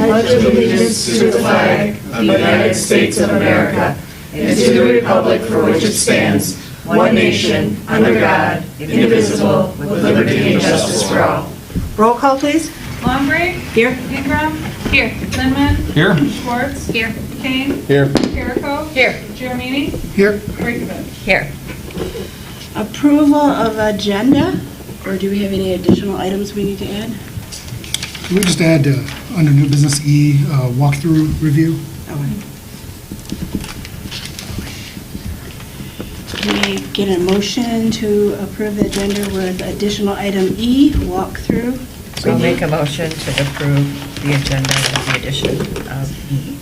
pledge allegiance to the flag of the United States of America and to the republic for which it stands, one nation, under God, indivisible, with liberty and justice for all. Roll call, please. Longbridge. Here. Ingram. Here. Linman. Here. Schwartz. Here. Kane. Here. Carrico. Here. Giramini. Here. Rickovic. Here. Approval of agenda, or do we have any additional items we need to add? Can we just add, under new business E, walkthrough review? Can we get a motion to approve the agenda with additional item E, walkthrough? I'll make a motion to approve the agenda with the addition of E,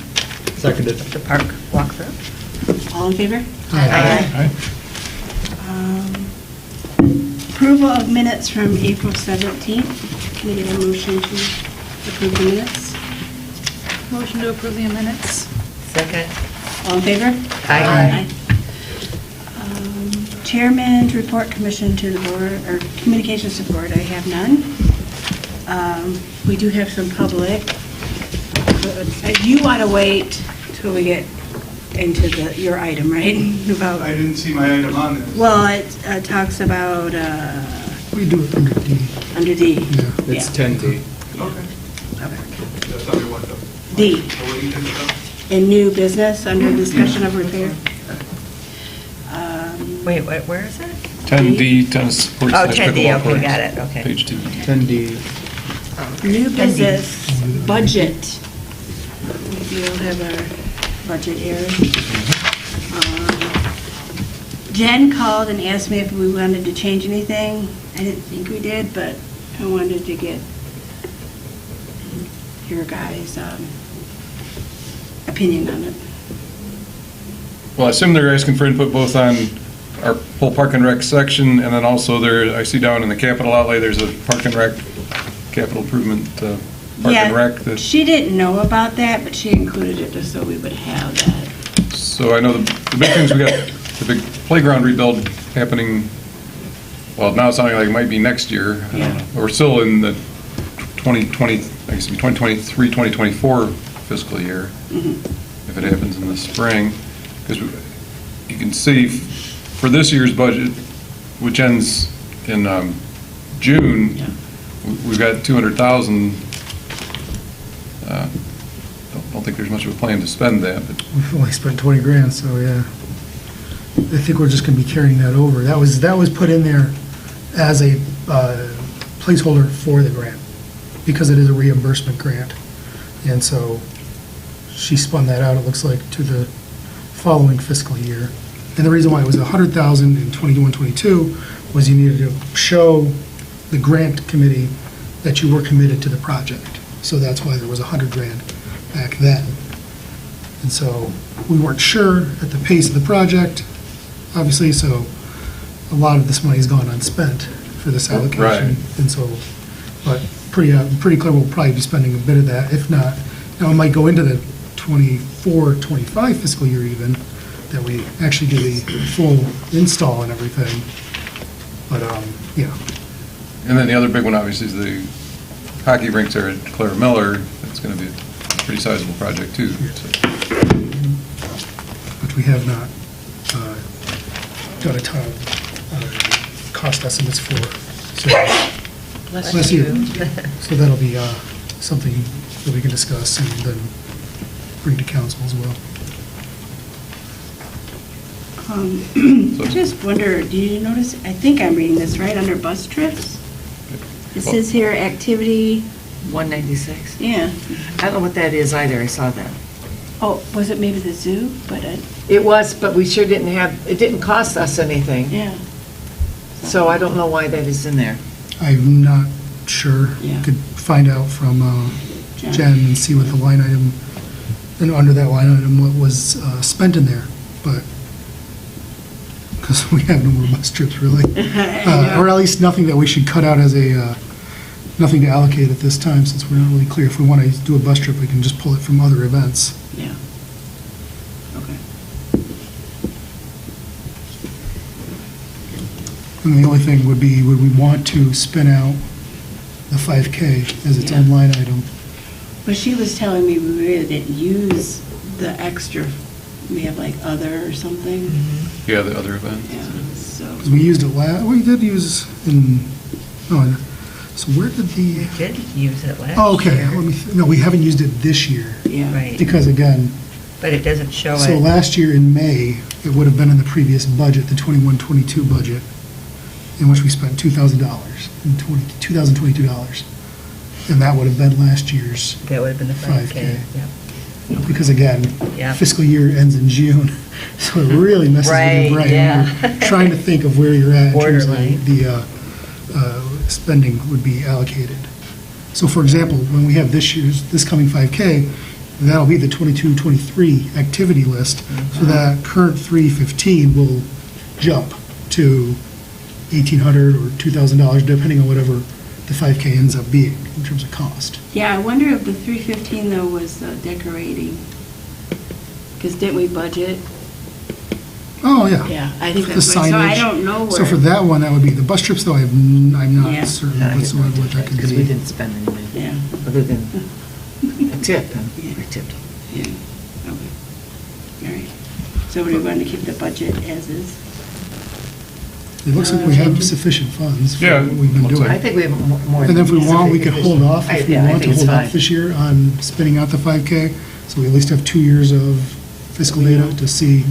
Seconded. the park walkthrough. All in favor? Aye. Approval of minutes from April 17th. Can we get a motion to approve the minutes? Motion to approve the minutes. Second. All in favor? Aye. Chairman's report, commission to the board, or communications support, I have none. We do have some public. You want to wait till we get into your item, right? About. I didn't see my item on this. Well, it talks about, We do it under D. under D. Yeah. It's 10D. Okay. That's under what though? D, So what do you think about? in new business, under discussion of repair. Wait, where is it? 10D, tennis courts. Oh, / 10D, pickleball okay, courts. got it, okay. Page 2. 10D. New business, budget. We'll have our budget here. Jen called and asked me if we wanted to change anything. I didn't think we did, but I wanted to get your guys' opinion on it. Well, I assume they're asking for input both on our whole park and rec section, and then also there, I see down in the capital outlay, there's a park and rec capital improvement, park and rec. Yeah, that- she didn't know about that, but she included it just so we would have that. So I know the big things, we got the big playground rebuild happening, well, now it's sounding like it might be next year. I don't Yeah. know. We're still in the 2023, 2024 fiscal year, if it happens in the spring. Because you can see for this year's budget, which ends in June, we've got 200,000. Don't think there's much of a plan to spend that, but We've only spent 20 grand, so yeah. I think we're just going to be carrying that over. That was put in there as a placeholder for the grant, because it is a reimbursement grant. And so she spun that out, it looks like, to the following fiscal year. And the reason why it was 100,000 in 21-22 was you needed to show the grant committee that you were committed to the project. So that's why there was 100 grand back then. And so we weren't sure at the pace of the project, obviously, so a lot of this money has gone unspent for this allocation. Right. And so, but pretty clear we'll probably be spending a bit of that. If not, it might go into the 24-25 fiscal year even, that we actually do the full install and everything. But, yeah. and then the other big one, obviously, is the hockey rinks there at Clara Miller. That's going to be a pretty sizable project, too. So, Which we have not done a ton of cost estimates for. So Bless you. you. So that'll be something that we can discuss and then bring to council as well. I just wonder, do you notice, I think I'm reading this right, under bus trips? It says here, activity, 196. yeah. I don't know what that is either, I saw that. Oh, was it maybe the zoo? But, It was, but we sure didn't have, it didn't cost us anything, yeah. so I don't know why that is in there. I'm not sure. Yeah. Could find out from Jen. Jen and see what the line item, and under that line item, what was spent in there, but, because we have no more bus trips, really. Or at least nothing that we should cut out as a, nothing to allocate at this time, since we're not really clear. If we want to do a bus trip, we can just pull it from other events. Yeah. Okay. And the only thing would be, would we want to spin out the 5K as its own line item? But she was telling me we really didn't use the extra, we have like other or something. Yeah, the other event. Yeah, so, 'Cause we used it we did use in, no, so where did the, We did use it last year. oh, okay, no, we haven't used it this year. yeah. Right, Because again, but it doesn't show so it. last year in May, it would have been in the previous budget, the 21-22 budget, in which we spent $2,000, $2,022. And that would have been last year's, That would have been the 5K, 5K. yeah. because again, Yeah. fiscal year ends in June, so it really messes with Right, your brain. yeah. You're trying to think of where you're at in terms of Borderline. the spending would be allocated. So for example, when we have this coming 5K, that'll be the 22-23 activity list, Mm-hmm. so that current 315 will jump to $1,800 or $2,000, depending on whatever the 5K ends up being in terms of cost. Yeah, I wonder if the 315 though was decorating. Because didn't we budget? Oh, yeah. Yeah, I think The that's what, so I signage. don't know where. So for that one, that would be, the bus trips though, I'm Yeah. not certain whatsoever what that could Because we be. didn't spend any money, Yeah, other than a tip, and Yeah. we tipped. yeah, okay. All right. So we're going to keep the budget as is? It looks like we have sufficient funds for Yeah, what we've been looks doing. I think we have more. And than if we want, we sufficient. could hold off, if we Yeah, I want to think it's hold off fine. this year on spinning out the 5K, so we at least have 2 years of fiscal data to see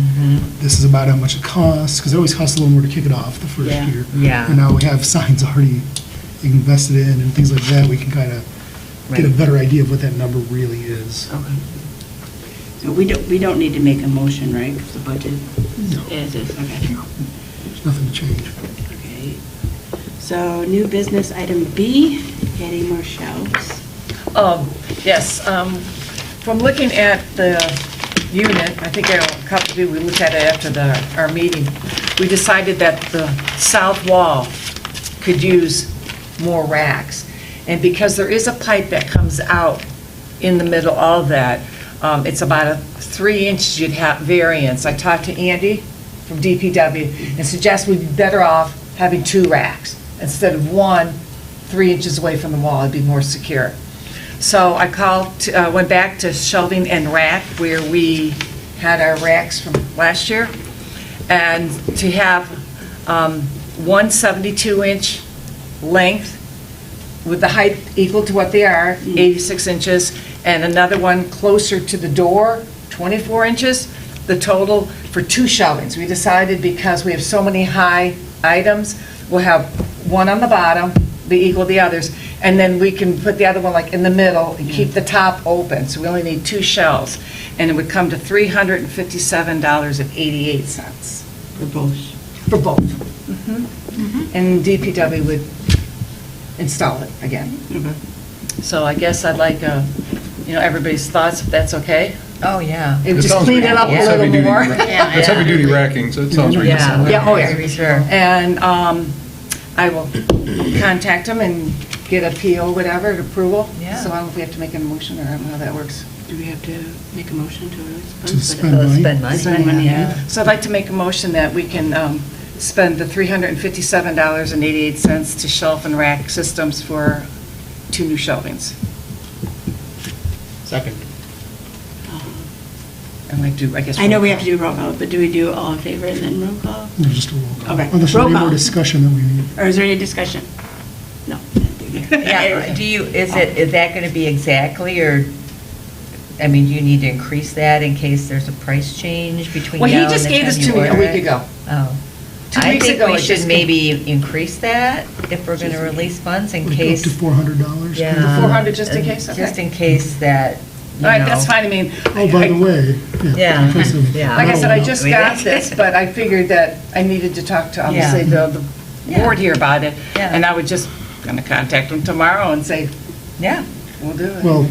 this is about how much it costs, because it always costs a little more to kick it off the first Yeah. year. Yeah. And now we have signs already invested in and things like that, we can kind of get a Right. better idea of what that number really is. Okay. So we don't need to make a motion, right? Because the budget No. is, okay. There's nothing to change. Okay. So new business item B, adding more shelves. Yes, from looking at the unit, I think a couple of you, we looked at it after our meeting, we decided that the south wall could use more racks. And because there is a pipe that comes out in the middle of that, it's about a 3-inch you'd have variance. I talked to Andy from DPW and suggested we'd be better off having 2 racks instead of one 3 inches away from the wall. It'd be more secure. So I went back to shelving and rack where we had our racks from last year, and to have one 72-inch length with the height equal to what they are, 86 inches, and another one closer to the door, 24 inches, the total for 2 shelvings. We decided because we have so many high items, we'll have one on the bottom, be equal to the others, and then we can put the other one like in the middle and keep the top open, so we only need 2 shelves. And it would come to $357.88 For both. for both. And DPW would install it again. So I guess I'd like, everybody's thoughts, if that's okay. Oh, yeah. It would It just sounds clean it up a It's little heavy-duty more. It's heavy-duty racking, so it sounds reasonable. Yeah, oh, yeah. Sure. And I will contact them and get a PO, whatever, approval. Yeah. So I don't know if we have to make a motion or I don't know how that works. Do we have to make a motion to To spend? spend money. Spend money. Spend money, yeah. So I'd like to make a motion that we can spend the $357.88 to shelf and rack systems for 2 new shelvings. Second. And I do, I guess. I know we have to do roll call, but do we do all in favor and then roll call? No, just a roll call. Okay. Unless there's Roll any more call. discussion that we need. Or is there any discussion? No. Yeah, is that going to be exactly, or, I mean, do you need to increase that in case there's a price change between now Well, and he the just gave this time to you me a order week it? ago. Oh. 2 I weeks think ago, we it should just maybe increase that if we're going to release funds in Would it go case. up to $400? Yeah. The 400 just in case? Okay. Just in case that, you All right, that's know. fine, I mean. Oh, by the way. Yeah. in case of Yeah. Like I said, I metal just We got think- this, but I figured that I needed to talk to, obviously, the Yeah. board here about it. Yeah. And I would just gonna contact them tomorrow and say, Yeah. we'll do it. Well,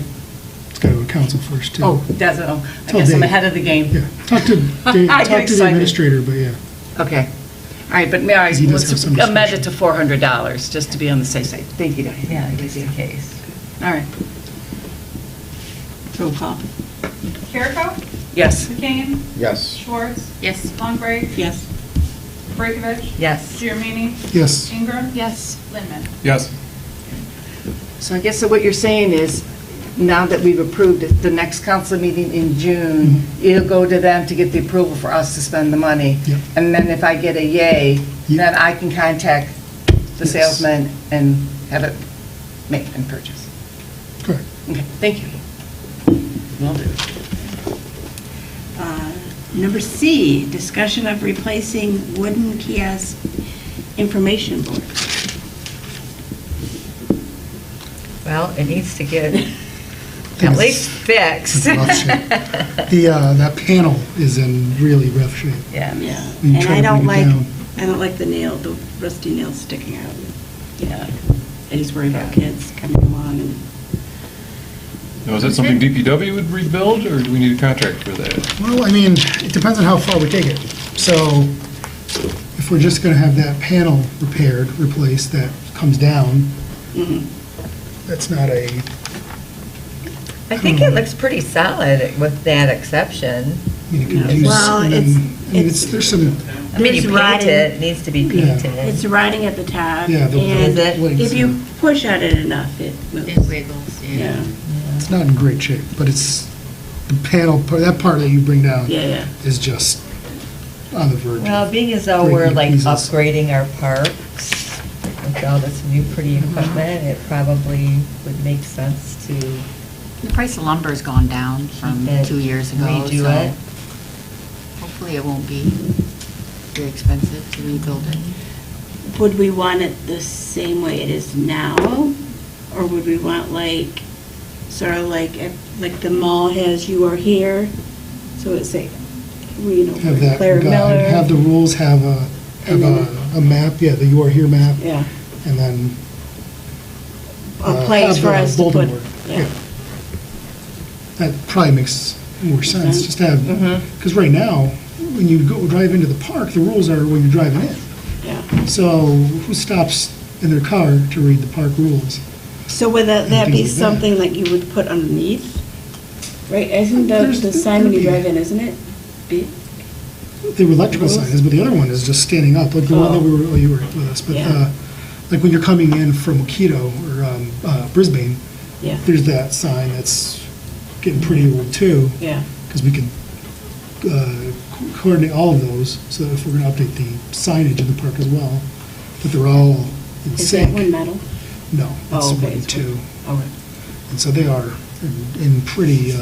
it's got to go to council first, too. Oh, that's, I Tell guess I'm Dave. ahead of the game. Yeah, talk to Dave, I get talk to the excited. administrator, but yeah. Okay. All right, but may I, Because he does have let's some amend discretion. it to $400, just to be on the safe side. Thank you, Diane. Yeah, just in case. All right. Roll call. Carrico? Yes. McCain? Yes. Schwartz? Yes. Longbridge? Yes. Breakovich? Yes. Giordini? Yes, Ingram? Yes. Lindman? Yes. So I guess that what you're saying is, now that we've approved it, the next council meeting in June, it'll go to them to get the approval for us to spend the money. Yep. And then if I get a yay, Yep. then I can contact the Yes. salesman and have it make and purchase. Correct. Okay, thank you. Will do. Number C, discussion of replacing wooden kiosk information board. Well, it needs to get It's- at least fixed. It's in rough shape. That panel is in really rough shape. Yeah. Yeah, We and try I to don't bring it like, down. I don't like the rusty nails sticking out. Yeah. I just worry about kids coming along and, Now, is that something DPW would rebuild, or do we need a contract for that? Well, I mean, it depends on how far we take it. So if we're just going to have that panel repaired, replaced, that comes down, that's not a, I think it looks pretty solid with that exception. I mean, it could use. Well, and then- it's- I mean, there's some, I mean, you There's paint rotting. it, it needs to be Yeah. painted. it's riding at the top. Yeah, the- And Is it? legs, if you yeah. push at it enough, it moves. It wiggles, Yeah, it's not in great shape, but it's, the panel, that part that you bring down yeah. is just on the verge. Well, of being as though we're breaking like pieces. upgrading our parks with all this new pretty equipment, it probably would make sense to The price of lumber's gone down from Keep it, 2 years ago. redo so it. Hopefully it won't be very expensive to rebuild it. Would we want it the same way it is now? Or would we want like, sort of like, like the mall has You Are Here? So it's like, Have that Claire guide, Miller. have the rules, have And then- a map, yeah, the You Are Here map, Yeah, and then. a place have for the us to bulletin put, board. yeah. That probably makes more sense, just to have, Mm-hmm. because right now, when you go drive into the park, the rules are when you're driving in. Yeah. So who stops in their car to read the park rules? So would that And be things like that. something that you would put underneath? Right, isn't There's- the sign when you there'd be- drive in, isn't it? The electrical sign is, but the other one is just standing up, like the one that you were with us. But Yeah. like when you're coming in from Mosquito or Brisbane, Yeah, there's that sign that's getting pretty old too, yeah. because we can coordinate all of those, so that if we're going to update the signage in the park as well, that they're all in Is that sync. one metal? No, it's Oh, okay, one, it's two. Okay. And so they are in pretty,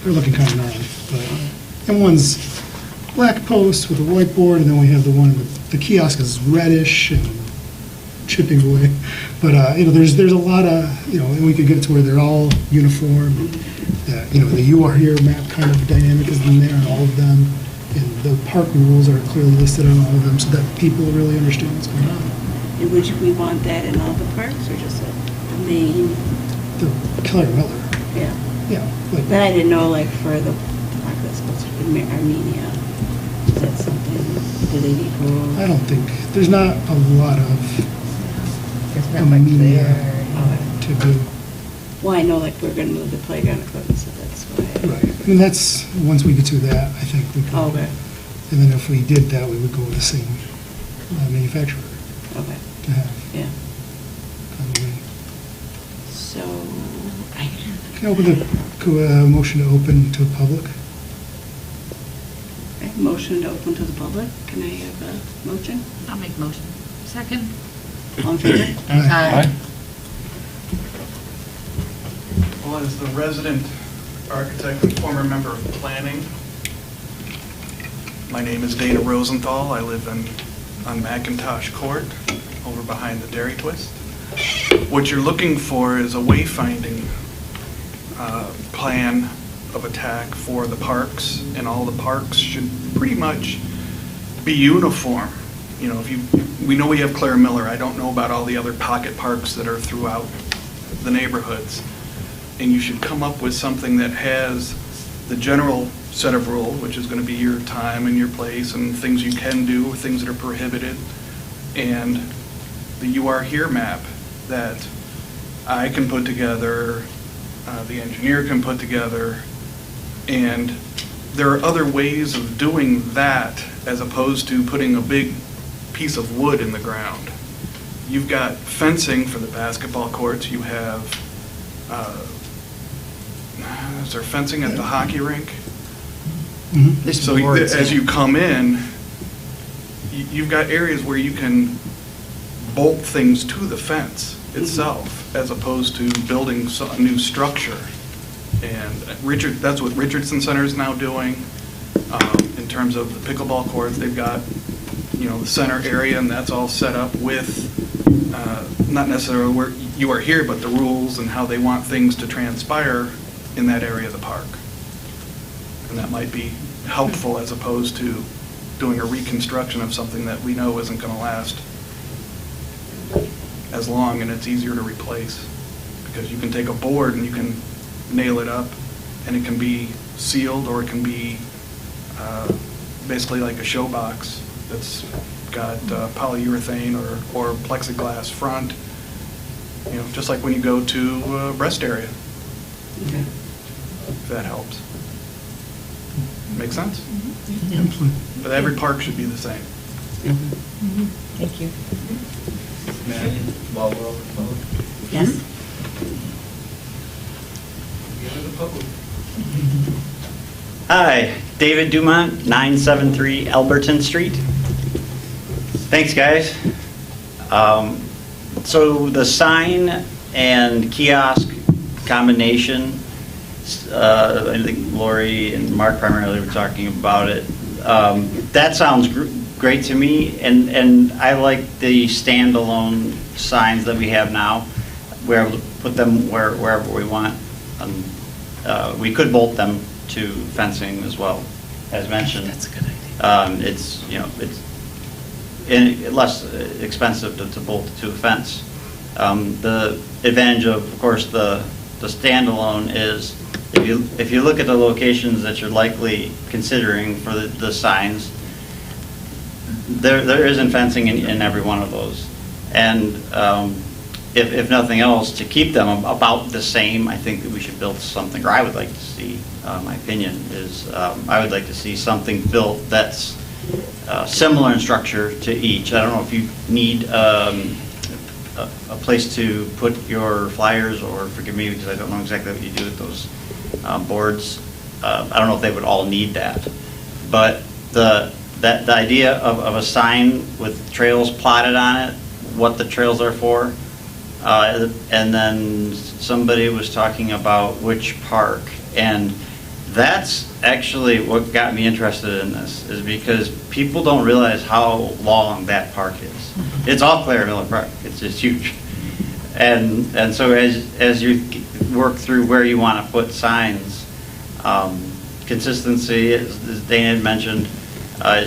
they're looking kind of gnarly. But, and one's black post with a whiteboard, and then we have the one with, the kiosk is reddish and chipping away. But, there's a lot of, and we could get it to where they're all uniform. That, the You Are Here map kind of dynamic is in there on all of them. And the park rules are clearly listed on all of them, so that people really understand what's going on. And would we want that in all the parks or just the main? The Claire Miller, Yeah. yeah, like, But I didn't know, like, for the park that's supposed to be in Armenia, is that something, do they need rules? I don't think, there's not a lot of There's not much Armenia there. to do. Well, I know, like, we're gonna move the playground equipment, so that's why. Right. I mean, that's, once we get to that, I think we Oh, could. okay, And then if we did that, we would go with the same manufacturer okay, to have. yeah. continuity. So, Can I open motion to open to the public? motion to open to the public, can I have a motion? I'll make motion. Second? All in favor? Aye. Well, as the resident architect and former member of planning, my name is Dana Rosenthal. I live on McIntosh Court, over behind the Dairy Twist. What you're looking for is a wayfinding plan of attack for the parks, and all the parks should pretty much be uniform. We know we have Claire Miller. I don't know about all the other pocket parks that are throughout the neighborhoods. And you should come up with something that has the general set of rules, which is going to be your time and your place and things you can do, things that are prohibited, and the You Are Here map that I can put together, the engineer can put together, and there are other ways of doing that as opposed to putting a big piece of wood in the ground. You've got fencing for the basketball courts, you have is there fencing at the hockey rink? Mhm. There's So boards, as yeah. you come in, you've got areas where you can bolt things to the fence itself, as opposed to building a new structure. And that's what Richardson Center is now doing. In terms of the pickleball courts, they've got, the center area, and that's all set up with, not necessarily where you are here, but the rules and how they want things to transpire in that area of the park. And that might be helpful as opposed to doing a reconstruction of something that we know isn't going to last as long, and it's easier to replace. Because you can take a board and you can nail it up, and it can be sealed, or it can be basically like a show box that's got polyurethane or plexiglass front, just like when you go to a rest area, Okay. if that helps. Make sense? Absolutely. But every park should be the same. Thank you. Matt, while we're over the phone, Yes? give it the public. Hi, David Dumont, 973 Alberton Street. Thanks, guys. So the sign and kiosk combination, I think Lori and Mark primarily were talking about it. That sounds great to me, and I like the standalone signs that we have now. We're able to put them wherever we want. We could bolt them to fencing as well, as mentioned. That's a good idea. It's less expensive to bolt to a fence. The advantage of course, the standalone is if you look at the locations that you're likely considering for the signs, there isn't fencing in every one of those. And if nothing else, to keep them about the same, I think that we should build something, or I would like to see, my opinion is, I would like to see something built that's similar in structure to each. I don't know if you need a place to put your flyers, or forgive me because I don't know exactly what you do with those boards. I don't know if they would all need that. But the idea of a sign with trails plotted on it, what the trails are for, and then somebody was talking about which park, and that's actually what got me interested in this, is because people don't realize how long that park is. It's all Clara Miller Park. It's just huge. And so as you work through where you want to put signs, consistency, as Dana had mentioned, I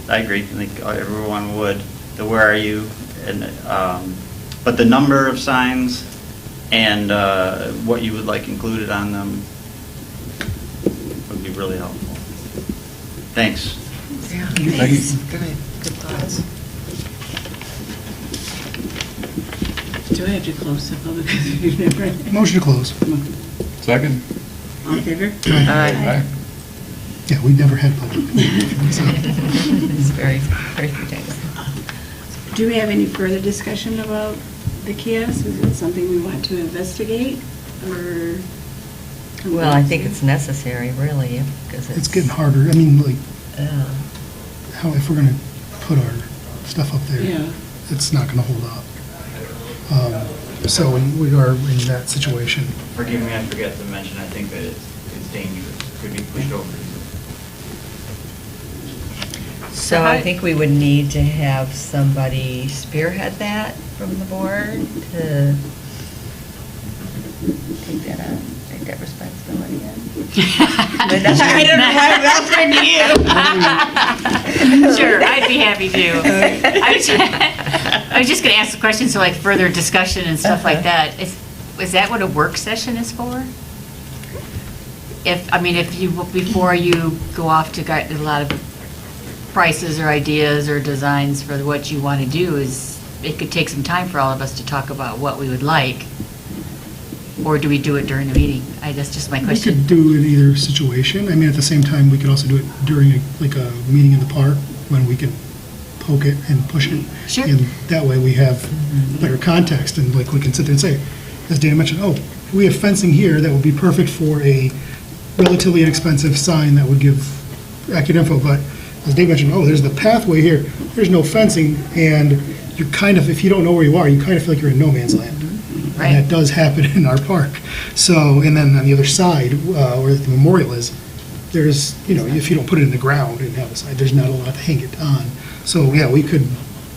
agree. I think everyone would. The where are you, and but the number of signs and what you would like included on them would be really helpful. Thanks. Yeah, Thank you. thanks. Good thoughts. Do I have to close the public? You've never- Motion to close. Second? All in favor? Aye. Yeah, we never had public. So, It's very, very few times. Do we have any further discussion about the kiosk? Is it something we want to investigate, or? Well, I think it's necessary, really, because It's getting harder. I mean, like, Yeah. if we're gonna put our stuff up there, Yeah. it's not gonna hold up. So we are in that situation. Forgive me, I forgot to mention, I think that it's dangerous. It could be pushed over. So I think we would need to have somebody spearhead that from the board to take that responsibility on. I don't know why I'm answering to you. Sure, I'd be happy to. I was just going to ask the question, so like further discussion and stuff like that. Is that what a work session is for? If you, before you go off to get a lot of prices or ideas or designs for what you want to do, it could take some time for all of us to talk about what we would like. Or do we do it during the meeting? That's just my We question. could do it in either situation. I mean, at the same time, we could also do it during a meeting in the park when we can poke it and push it. Sure. And that way we have better context, and like we can sit there and say, as Dana mentioned, oh, we have fencing here that would be perfect for a relatively inexpensive sign that would give accurate info, but as Dave mentioned, oh, there's the pathway here, there's no fencing, and you kind of, if you don't know where you are, you kind of feel like you're in no man's land. Right. And that does happen in our park. So, and then on the other side, where the memorial is, there's, if you don't put it in the ground and have a sign, there's not a lot to hang it on. So, yeah, we could,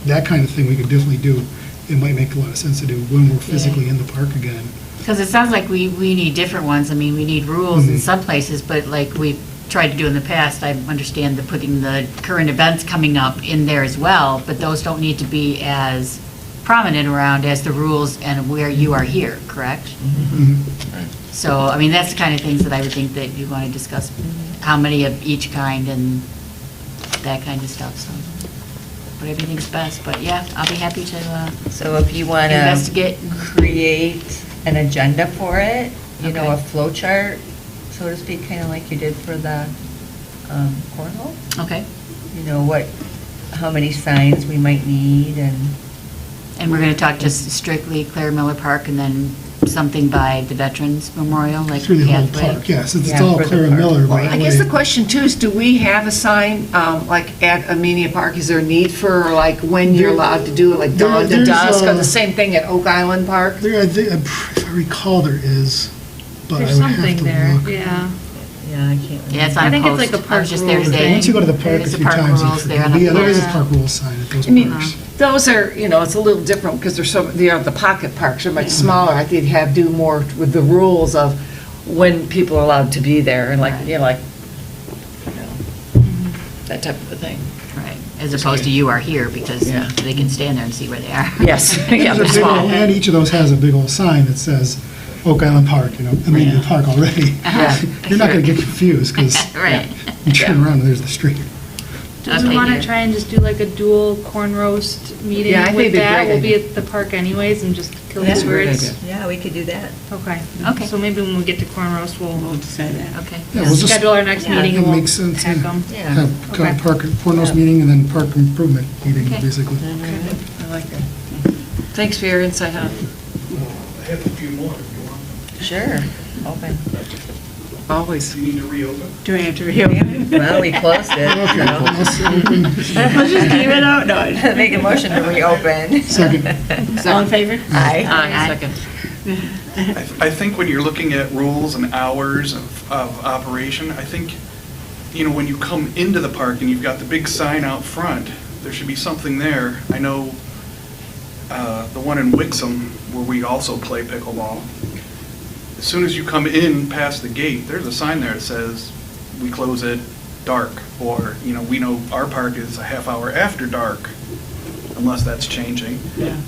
that kind of thing we could definitely do. It might make a lot of sense to do when we're physically in the park again. Because it sounds like we need different ones. I mean, we need rules in some places, but like we've tried to do in the past, I understand putting the current events coming up in there as well, but those don't need to be as prominent around as the rules and where you are here, correct? So, I mean, that's the kind of things that I would think that you want to discuss, how many of each kind and that kind of stuff, so whatever you think's best, but yeah, I'll be happy to So if you want to investigate. create an agenda for it, Okay. a flow chart, so to speak, kind of like you did for the cornhole, Okay, how many signs we might need and we're going to talk just strictly Claire Miller Park and then something by the Veterans Memorial, like Through the whole pathway? park, yes, it's Yeah, all for the Clara park. Miller, by the I guess the way. question too is, do we have a sign, like at Amelia Park? Is there a need for like when you're allowed to do it, like dawn to There's, dusk, or the same thing at Oak Island Park? There, if I recall, there is, but I There's would have something to there, look. yeah. Yeah, I can't. Yeah, it's I on a think it's post. like a I was just there park today. Once you go to the park There a is few park times, rules you there on forget. the Yeah, there is a post. park rules sign at those I mean, parks. those are, it's a little different because the pocket parks are much smaller. I think have do more with the rules of when people are allowed to be there and that type of a thing. Right, as opposed to you are here, because Yeah. they can stand there and see where they are. Yes, yeah, There's they're a big small. old- And each of those has a big old sign that says Oak Island Park, Amelia Park already. Uh-huh. You're not going to get confused, because Right. you turn around and there's the street. Do we Okay, want here. to try and just do like a dual corn roast meeting Yeah, I think with it'd be a that? great We'll be idea. at the park anyways and just kill That's two a great birds. idea. Yeah, we could do that. Okay. Okay. So maybe when we get to corn roast, We'll we'll decide that. Okay. Yeah, we'll just schedule our next Yeah, meeting it and we'll makes sense, pack yeah. them. Yeah. Have Okay. park, Cornell's meeting and then park improvement meeting, Okay. basically. I like that. Thanks for your insight, huh? I have a few more if you want. Sure, open. Always. Do you need to reopen? Do I have to reopen? Well, we closed it. Okay, so- let's open. Let's just keep it out, no. Make a motion to reopen. Second. All in favor? Aye. Aye. Second. I think when you're looking at rules and hours of operation, I think, when you come into the park and you've got the big sign out front, there should be something there. I know the one in Wixom, where we also play pickleball, as soon as you come in past the gate, there's a sign there that says, we close at dark, or, we know our park is a half hour after dark, unless that's changing.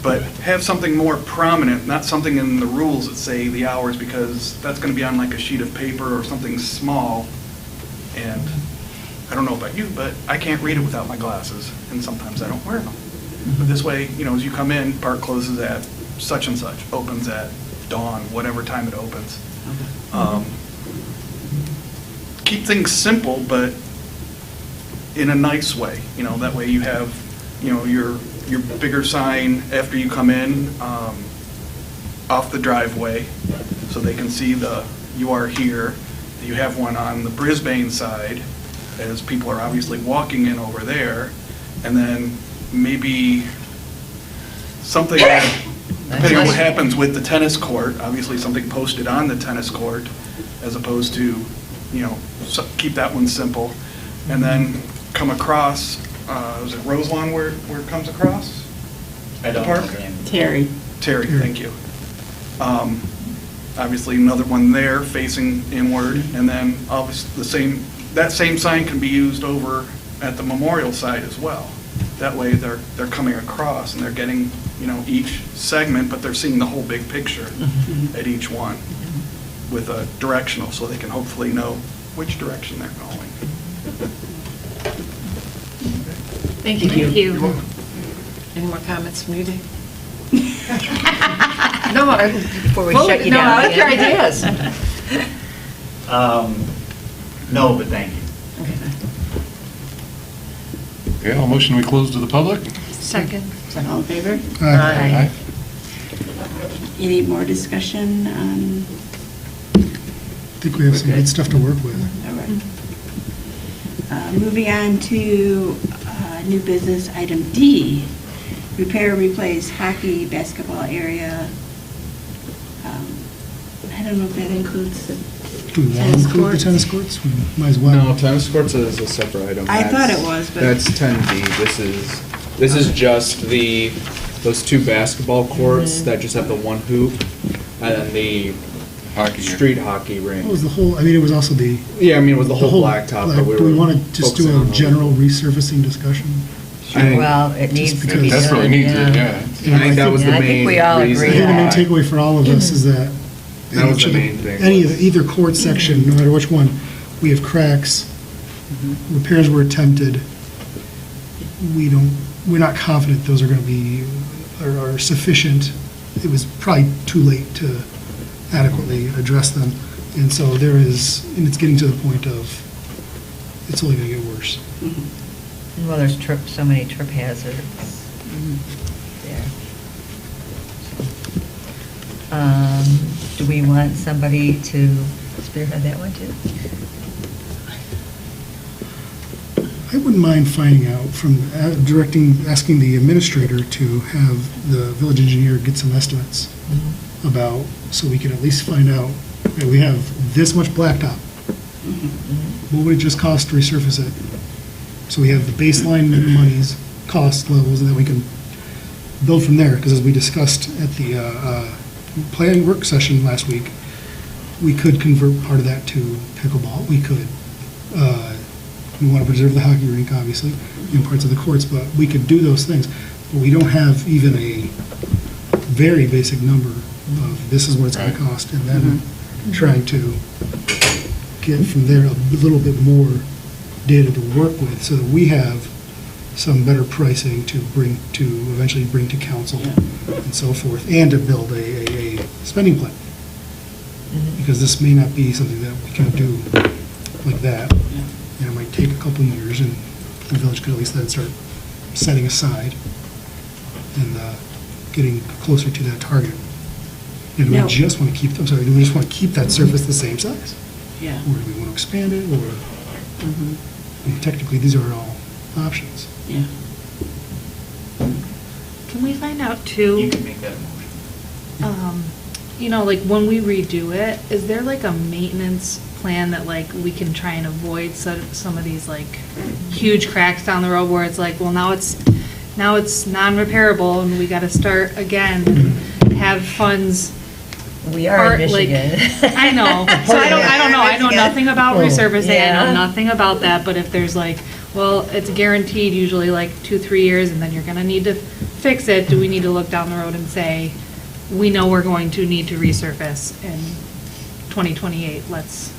But have something more prominent, not something in the rules that say the hours, because that's going to be on like a sheet of paper or something small. And I don't know about you, but I can't read it without my glasses, and sometimes I don't wear them. But this way, as you come in, park closes at such and such, opens at dawn, whatever time it opens. Keep things simple, but in a nice way. That way you have, your bigger sign after you come in, off the driveway, so they can see you are here. You have one on the Brisbane side, as people are obviously walking in over there, and then maybe something, depending on what happens with the tennis court, obviously something posted on the tennis court, as opposed to, keep that one simple. And then come across, is it Roselawn where it comes across? I don't Park? know the name. Terry. Terry, thank you. Obviously, another one there facing inward, and then obviously that same sign can be used over at the memorial side as well. That way, they're coming across and they're getting, each segment, but they're seeing the whole big picture at each one with a directional, so they can hopefully know which direction they're going. Thank you. Thank you. Any more comments from you, Dave? No, Before we shut you down No, I like your again. ideas. No, but thank you. Okay, I'll motion we close to the public. Second. All in favor? Aye. Aye. Any more discussion on, I think we have some good stuff to work with. all right. Moving on to new business, item D, repair, replace hockey, basketball area. I don't know if that includes the Do we want to tennis include the courts. tennis courts? We might as well. No, tennis courts is a separate item. I thought That's- it was, but- That's 10D. This is just those two basketball courts that just have the one hoop, and then the Hockey here. street hockey What rink. was the whole, I mean, it was also the. Yeah, I mean, it was the whole blacktop, but we Do we were want to just do focusing a on those. general resurfacing discussion? I think- Well, it needs to be because- That's what done, needs it, yeah. yeah. I think that was the Yeah, I think main we all reason agree I think the main why. takeaway for all of us is that. That was each the of main thing, Any of was- either court section, no matter which one, we have cracks, repairs were attempted. We're not confident those are going to be, are sufficient. It was probably too late to adequately address them. And so there is, and it's getting to the point of, it's only going to get worse. Well, there's so many trip hazards there. Do we want somebody to spearhead that one too? I wouldn't mind finding out from, asking the administrator to have the village engineer get some estimates about, so we can at least find out, okay, we have this much blacktop. What would it just cost to resurface it? So we have the baseline monies, cost levels, and then we can build from there, because as we discussed at the planning work session last week, we could convert part of that to pickleball. We could, we want to preserve the hockey rink, obviously, in parts of the courts, but we could do those things. But we don't have even a very basic number of this is what it's going to Right. cost, and then trying to get from there a little bit more data to work with, so that we have some better pricing to eventually bring to council and so forth, and to build a spending plan. Because this may not be something that we can do like that. And it might take a couple of years, and the village could at least then start setting aside and getting closer to that target. And do we No. just want to keep, I'm sorry, do we just want to keep that surface the same size? Yeah. Or do we want to expand it, or, I mean, technically, these are all options. Yeah. Can we find out too? You can make that motion. You know, like when we redo it, is there like a maintenance plan that like we can try and avoid some of these like huge cracks down the road where it's like, well, now it's non-repairable and we got to start again, have funds. We are in Part, like- Michigan. I know. So I don't know. I know Michigan. nothing about Oh. resurfacing. I Yeah. know nothing about that. But if there's like, well, it's guaranteed usually like 2-3 years and then you're going to need to fix it, do we need to look down the road and say, we know we're going to need to resurface in 2028, let's,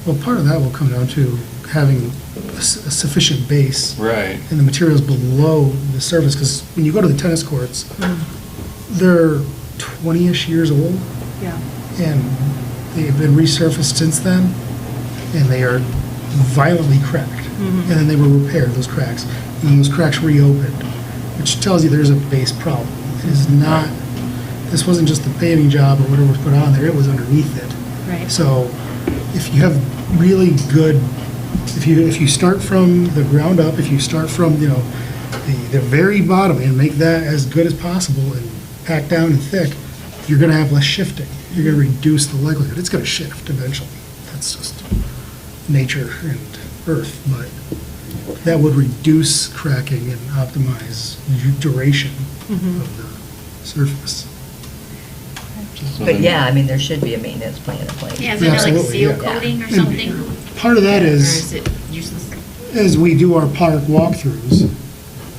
Well, part of that will come down to having a sufficient base Right. and the materials below the surface, because when you go to the tennis courts, they're 20-ish years old, yeah. and they've been resurfaced since then, and they are violently cracked. And then they were repaired, those cracks, and those cracks reopened, which tells you there's a base problem. It is not, this wasn't just the paving job or whatever was put on there, it was underneath it. Right. So if you have really good, if you start from the ground up, if you start from, the very bottom and make that as good as possible and pack down and thick, you're going to have less shifting. You're going to reduce the likelihood. It's going to shift eventually. That's just nature and earth, but that would reduce cracking and optimize duration of the surface. But yeah, I mean, there should be a maintenance plan in place. Yeah, is there like Absolutely, seal yeah. coating or And something? Part of that Or is, is it useless? as we do our park walkthroughs,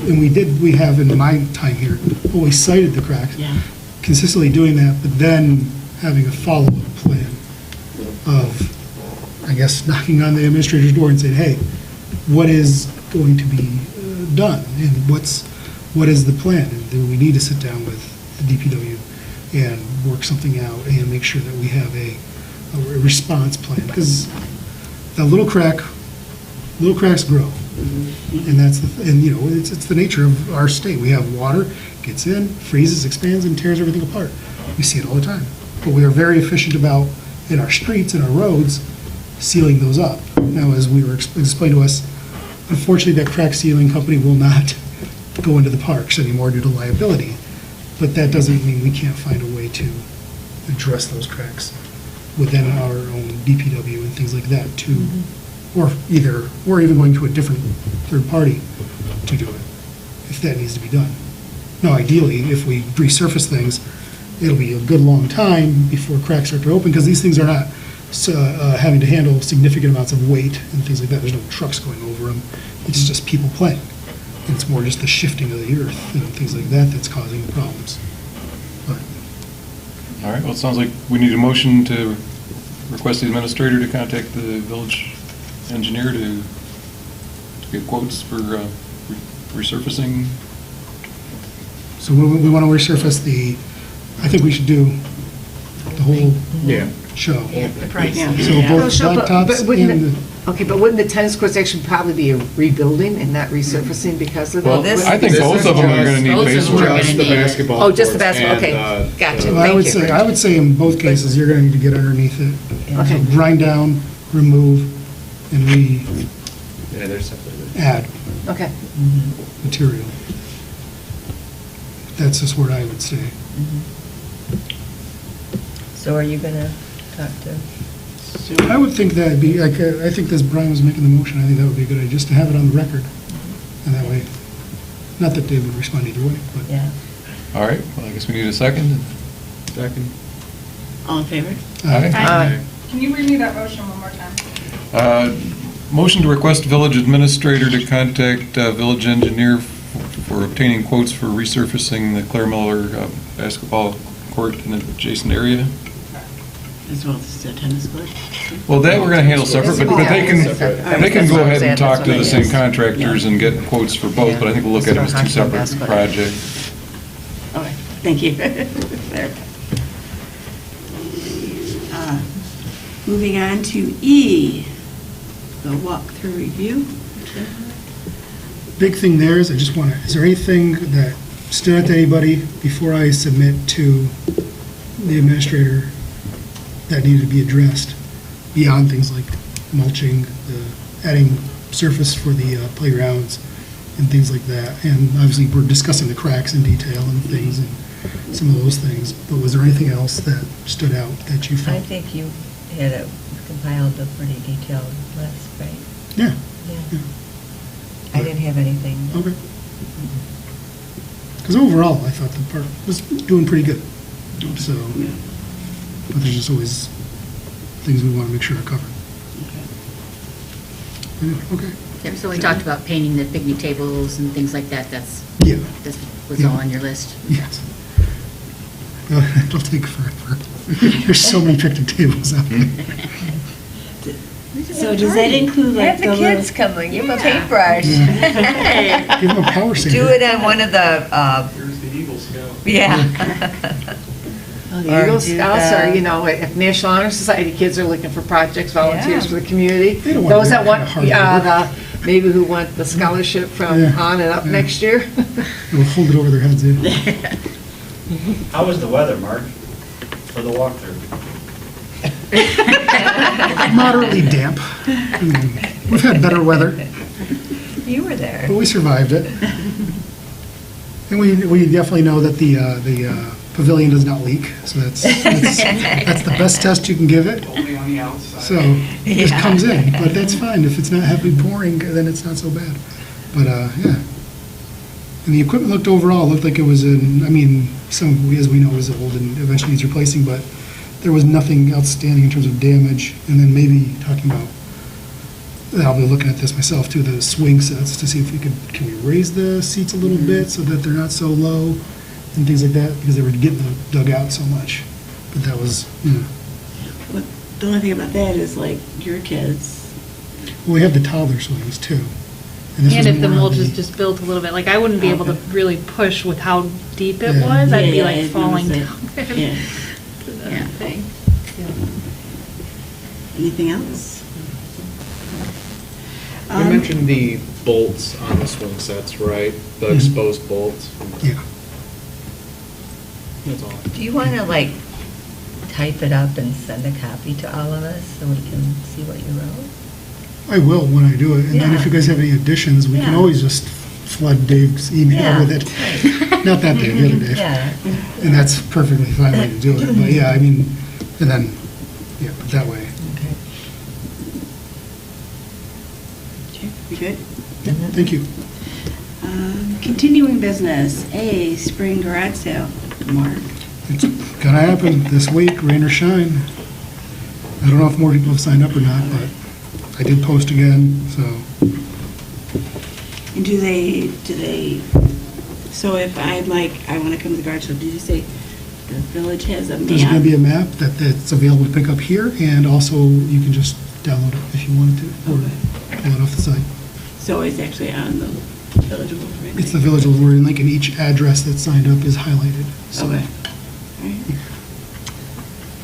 and we have in my time here, always cited the cracks, Yeah. consistently doing that, but then having a follow-up plan of, I guess, knocking on the administrator's door and saying, hey, what is going to be done? And what is the plan? And do we need to sit down with the DPW and work something out and make sure that we have a response plan? Because the little cracks grow. And it's the nature of our state. We have water, gets in, freezes, expands, and tears everything apart. We see it all the time. But we are very efficient about, in our streets and our roads, sealing those up. Now, as we were explained to us, unfortunately, that crack sealing company will not go into the parks anymore due to liability. But that doesn't mean we can't find a way to address those cracks within our own DPW and things like that to, or even going to a different third party to do it, if that needs to be done. Now, ideally, if we resurface things, it'll be a good long time before cracks start to open, because these things are not having to handle significant amounts of weight and things like that. There's no trucks going over them. It's just people playing. And it's more just the shifting of the earth and things like that that's causing the problems. But All right, well, it sounds like we need a motion to request the administrator to contact the village engineer to get quotes for resurfacing. So we want to resurface I think we should do the whole show. Right. So both blacktops and Okay, but wouldn't the tennis courts actually probably be a rebuilding and not resurfacing because of Well, that? I think both of them are going to need Both of them are base gonna work. need it. basketball. Oh, just the courts basketball, and, okay, gotcha, I would thank you. I would say in both cases, you're going to need to get underneath it. Okay. So grind down, remove, and Yeah, they're separated. add Okay. material. That's just what I would say. So are you going to talk to? I would think that'd be, like, I think as Brian was making the motion, I think that would be a good idea, just to have it on the record. And that way, not that Dave would respond either way, but. Yeah. All right, well, I guess we need a second. Second. All in favor? Aye. Can you read me that motion one more time? Motion to request village administrator to contact village engineer for obtaining quotes for resurfacing the Claire Miller basketball court in the adjacent area. As well as the tennis court? Well, that we're going to handle separate, but they can go ahead and talk to the same contractors and get quotes for both, but I think we'll look at them as two separate projects. All right, thank you. There. Moving on to E, the walkthrough review. Big thing there is, I just want to, is there anything that stood out to anybody before I submit to the administrator that needed to be addressed beyond things like mulching, adding surface for the playgrounds and things like that? And obviously, we're discussing the cracks in detail and things and some of those things, but was there anything else that stood out that you I felt? think you had compiled a pretty detailed list, right? Yeah. Yeah. I didn't have anything. Okay. Because overall, I thought the park was doing pretty good. So, but there's just always things we want to make sure are covered. Yeah, okay. Yep, so we talked about painting the picnic tables and things like that, that Yeah. was all on your list. Yes. It'll take forever. There's so many picnic tables out there. So does that include like Have the kids come, and give them a paintbrush. Give them a power saver. Do it on one of the, Here's the Eagle Scout. yeah. Well, the Or Eagle do Scouts the- are, if National Honor Society kids are looking for projects, volunteers Yeah. for the community. They don't want Those that that want, kind of hard maybe who want the scholarship from Yeah. on and up Yeah. next year. We'll hold it over their heads, yeah. How was the weather, Mark, for the walkthrough? Moderately damp. We've had better weather, You were there. but we survived it. And we definitely know that the pavilion does not leak, so that's the best test you can give it. Only on the outside. So it just Yeah. comes in, but that's fine. If it's not heavily pouring, then it's not so bad. But, yeah. And the equipment looked like it was some, as we know, is old and eventually needs replacing, but there was nothing outstanding in terms of damage. And then maybe talking about, I'll be looking at this myself too, the swing sets to see if can we raise the seats a little bit so that they're not so low and things like that, because they were getting dug out so much. But that was, What- The only thing about that is like your kids. well, we have the toddler swings too. this And was if the more on mulch is just built a little bit, like I wouldn't be able to really push with how deep it Yeah. was. I'd be Yeah, like I'd falling notice down. it. Yeah. to the Yeah. thing. Anything else? You mentioned the bolts on the swing sets, right? The exposed bolts. Yeah. That's all. Do you want to like type it up and send a copy to all of us so we can see what you wrote? I will when I do it, and then if Yeah. you guys have any additions, we can Yeah. always just flood Dave's email Yeah. with it. Not that Dave, the other Dave. Yeah. And that's perfectly fine way to do it, but yeah, I mean, and then, yeah, but that way. Okay. You good? Thank you. Continuing business, A, spring garage sale. Mark? It's gonna happen this week, rain or shine. I don't know if more people have signed up or not, but I did post again, so. And do they, so if I'm like, I want to come to the garage sale, did you say the village has a map? There's gonna be a map that's available to pick up here, and also you can just download it if you wanted to, or pull it off the site. So it's actually on the village of Wolverine? It's the Village of Lorraine Link, and each address that's signed up is highlighted, so. Okay.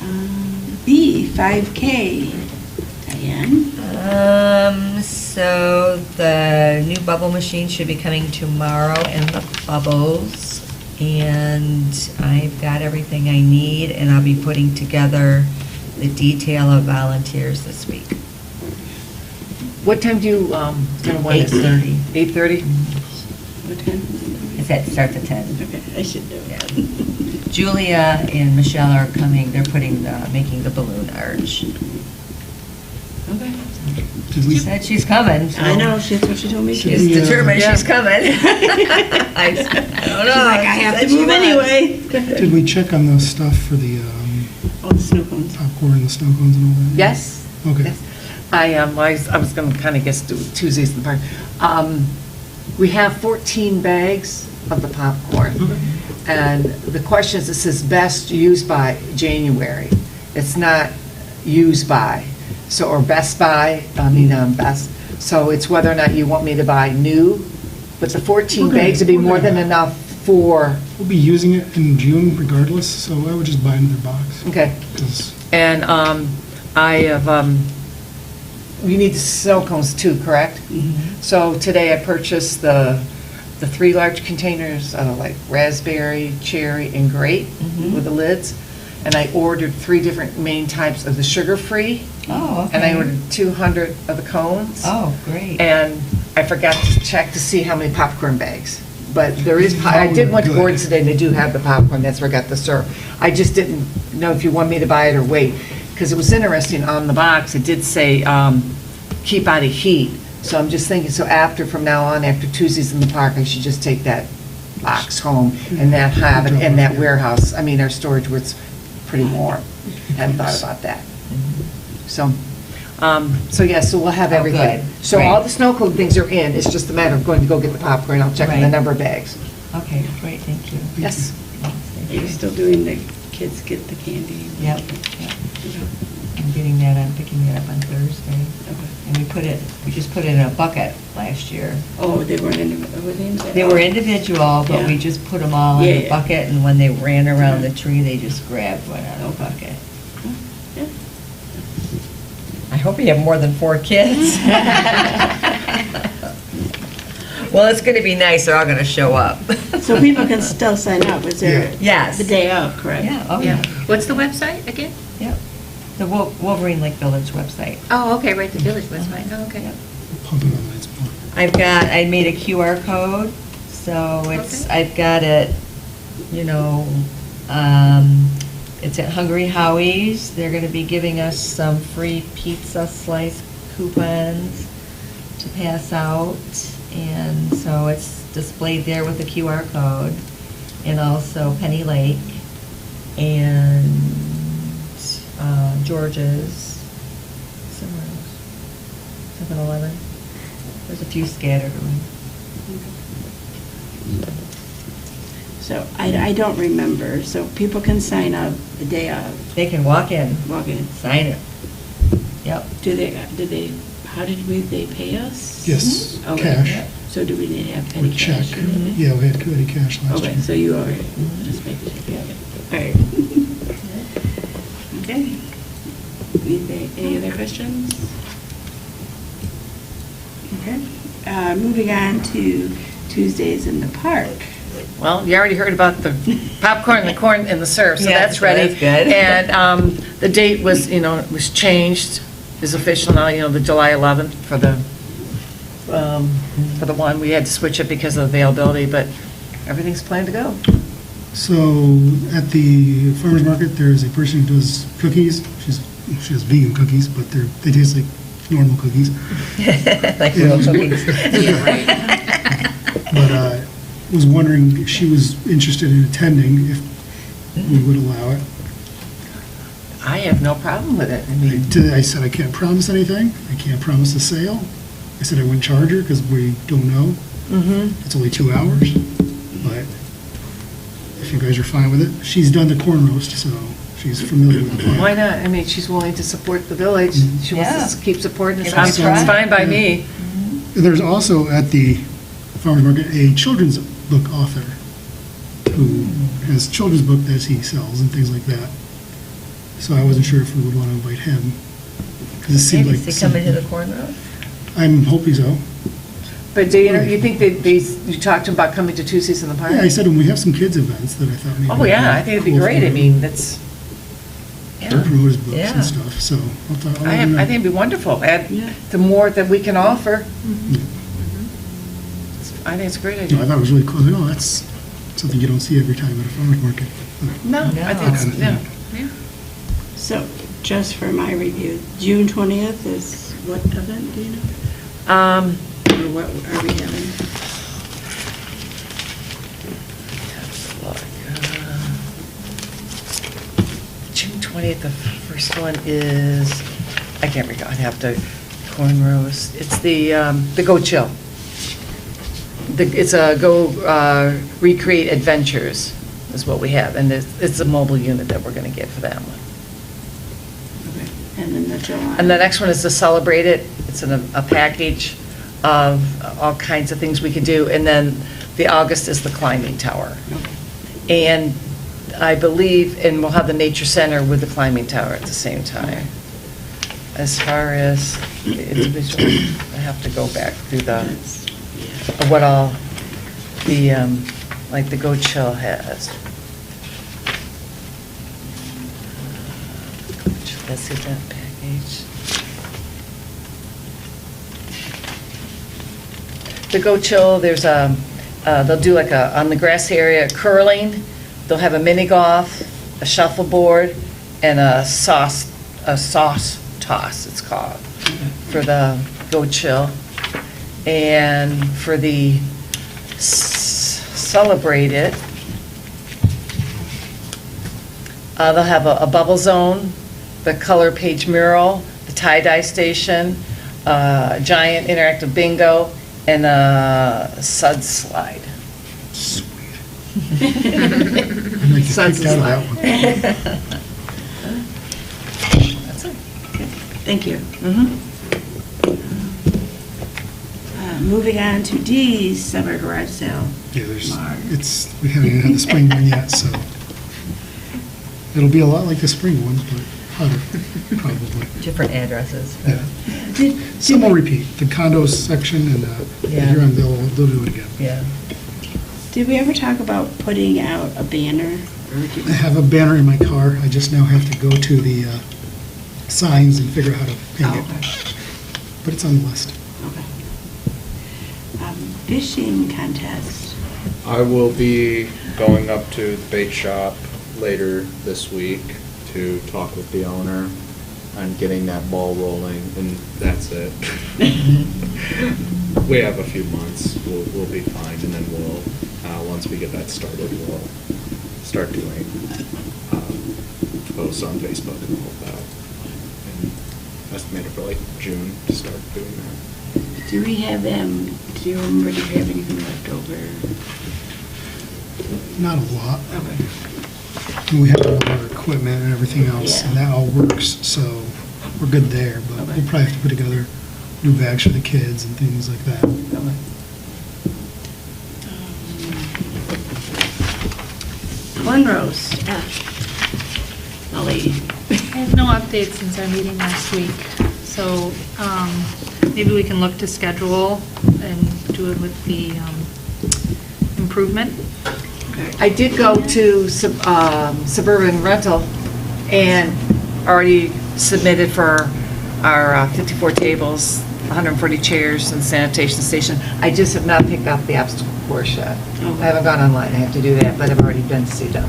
All right. B, 5K. Diane? So the new bubble machine should be coming tomorrow in the bubbles. And I've got everything I need, and I'll be putting together the detail of volunteers this week. What time do you, want it? 8:30. 8:30? What time? It's at, starts at 10. Okay, I should know. Yeah. Julia and Michelle are coming, they're making the balloon arch. Okay. Did She we, said she's coming. so I know, that's what she told me. She's we, determined Yeah. she's coming. I don't know. She's like, I She have said to she move was. anyway. did we check on the stuff for the Oh, the snow cones. popcorn, the snow cones and all that? Yes. Okay. Yes. I was going to kind of guess Tuesdays in the park. We have 14 bags of the popcorn. And the question is, it says best used by January. It's not used by, so, or best by, best. So it's whether or not you want me to buy new, but the 14 Okay, bags would be more okay. than enough for, We'll be using it in June regardless, so I would just buy another box. okay. 'Cause And I have, you need the snow cones too, correct? So today I purchased the 3 large containers of like raspberry, cherry, and grape with the lids. And I ordered 3 different main types of the sugar-free. Oh, okay. And I ordered 200 of the cones. Oh, great. And I forgot to check to see how many popcorn bags. But there is, I did went to Good. Gordon's today, and they do have the popcorn, that's where I got the syrup. I just didn't know if you want me to buy it or wait, because it was interesting, on the box, it did say, keep out of heat. So I'm just thinking, so from now on, after Tuesdays in the park, I should just take that box home and that have it in that warehouse, our storage where it's pretty warm. Hadn't thought about that. So we'll have Oh, everything. good. So Great. all the snow cone things are in, it's just a matter of going to go get the popcorn, I'll check on the Right. number of bags. Okay, great, thank you. Yes. Are you still doing the kids get the candy? Yep, yep. I'm getting that, I'm picking that up on Thursday. And we just put it in a bucket last year. Oh, they weren't in, were they in? They were individual, but we Yeah. just put them all in Yeah, a yeah. bucket, and when they ran around the tree, they just grabbed one out of the bucket. Yeah. I hope you have more than 4 kids. Well, it's going to be nice, they're all going to show up. So people can still sign up, is there? Yes. The day of, correct? Yeah, oh, yeah. What's the website again? Yep. The Wolverine Lake Village website. Oh, okay, right, the village website, oh, okay. pumping on lights more. I made a QR code, so I've got it, it's at Hungry Howie's. They're going to be giving us some free pizza slice coupons to pass out. And so it's displayed there with the QR code. And also Penny Lake and George's, 7-Eleven. There's a few scattered around. So I don't remember, so people can sign up the day of, They can walk in, walk in. sign it. Yep. How did they pay us? Yes, Okay. cash. So do we need to have petty Or check. cash? Yeah, we had petty cash last year. Okay, so you already, just make sure, yeah, all right. Okay. Any other questions? Okay. Moving on to Tuesdays in the park. Well, you already heard about the popcorn, the corn, and the syrup, so Yeah, that's so ready. that's good. And the date was, was changed, is official now, the July 11th for the one. We had to switch it because of availability, but everything's planned to go. So at the farmer's market, there is a person who does cookies. She has vegan cookies, but they taste like normal cookies. Like real cookies. But was wondering if she was interested in attending, if we would allow it. I have no problem with it. I mean, I said I can't promise anything. I can't promise a sale. I said I wouldn't charge her because we don't know. It's only 2 hours, but if you guys are fine with it. She's done the corn roast, so she's familiar with the plant. why not? I mean, she's willing to support the village. She wants to keep supporting us. Give it a It's try. fine by me. There's also at the farmer's market a children's book author who has children's book that he sells and things like that. So I wasn't sure if we would want to invite him. 'Cause it seemed Maybe like they come into the corn roast? I'm hoping so. But do you think that you talked about coming to Tuesdays in the Park? Yeah, I said when we have some kids events that I thought maybe. Oh, yeah, I think it'd be cool great. for I him. mean, that's, He'll promote his books Yeah. and stuff, so I'll let I him know. think it'd be wonderful. Add Yeah. the more that we can offer. Yeah. I think it's a great No, I idea. thought it was really cool. Oh, that's something you don't see every time at a farmer's market. No, I think it's, No. yeah. So, just for my review, June 20th is what event, do you know? Or what are we having? June 20th, the first one is, I can't recall, I'd have to, corn roast. It's the Go Chill. It's a Go Recreate Adventures is what we have, and it's a mobile unit that we're going to get for that one. Okay. And then the July. And the next one is to Celebrate It. It's in a package of all kinds of things we can do. And then the August is the climbing tower. And I believe, and we'll have the Nature Center with the climbing tower at the same time. As far as the individual, I have to go back through what all the, like the Go Chill has. That's event package. The Go Chill, there's they'll do like on the grass area, curling, they'll have a mini golf, a shuffleboard, and a sauce toss, it's called, for the Go Chill. And for the Celebrate It, they'll have a bubble zone, the color page mural, the tie-dye station, giant interactive bingo, and a sud slide. Sweet. I might get Suds kicked out of slide. that one. That's it. Thank you. Moving on to D's summer garage sale. Yeah, Mark. we haven't even had the spring one yet, so it'll be a lot like the spring one, but hotter, probably. Different addresses. Yeah. Did Some will we- repeat, the condos section and Yeah. here on, they'll do it again. Yeah. Did we ever talk about putting out a banner? Or did I have a banner in my car, I just now have to go to the signs and figure out how to paint Oh, it, okay. but it's on the list. Okay. Fishing contest. I will be going up to the bait shop later this week to talk with the owner on getting that ball rolling, and that's it. We have a few months, we'll be fine, and then we'll, once we get that started, we'll start doing posts on Facebook and all that. And estimated for like June to start doing that. Do we have them, do you remember, do we have anything left over? Not a lot. Okay. And we have all our equipment and everything else, and that all works, so we're good there, but Okay. we'll probably have to put together new bags for the kids and things like that. Corn roast. Molly. I have no updates since our meeting last week, so maybe we can look to schedule and do it with the improvement. I did go to Suburban Rental and already submitted for our 54 tables, 140 chairs and sanitation station. I just have not picked up the obstacle course yet. I haven't gone online, I have to do that, but I've already been to see them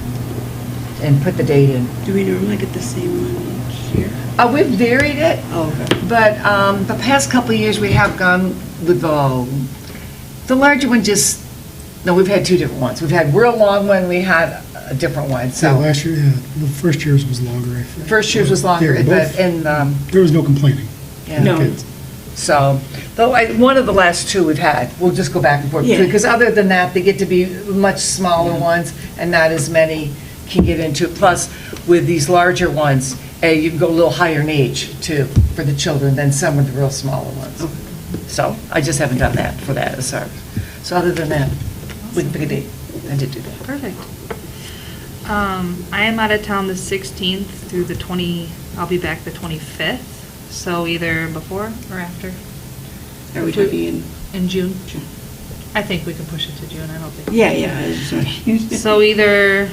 and put the date in. Do we normally get the same one each year? We've varied it, Oh, okay. but the past couple of years, we have gone with the larger one just, no, we've had two different ones. We've had real long one, we had a different one, So so. last year, the first year's was longer, I think. First year's was longer, They were but, both- and, There was no complaining. yeah. No. Kids. So, though, one of the last two we've had, we'll just go back and forth. Yeah. Because other than that, they get to be much smaller ones, and not as many can get into it. Plus, with these larger ones, you can go a little higher in age, too, for the children than some of the real smaller ones. So, I just haven't done that for that, sorry. So other than that, we can pick a date. I did do that. Perfect. I am out of town the 16th through the I'll be back the 25th, so either before or after. Are we talking In June? I think we can push it to June, I don't think. Yeah, I just want- So either,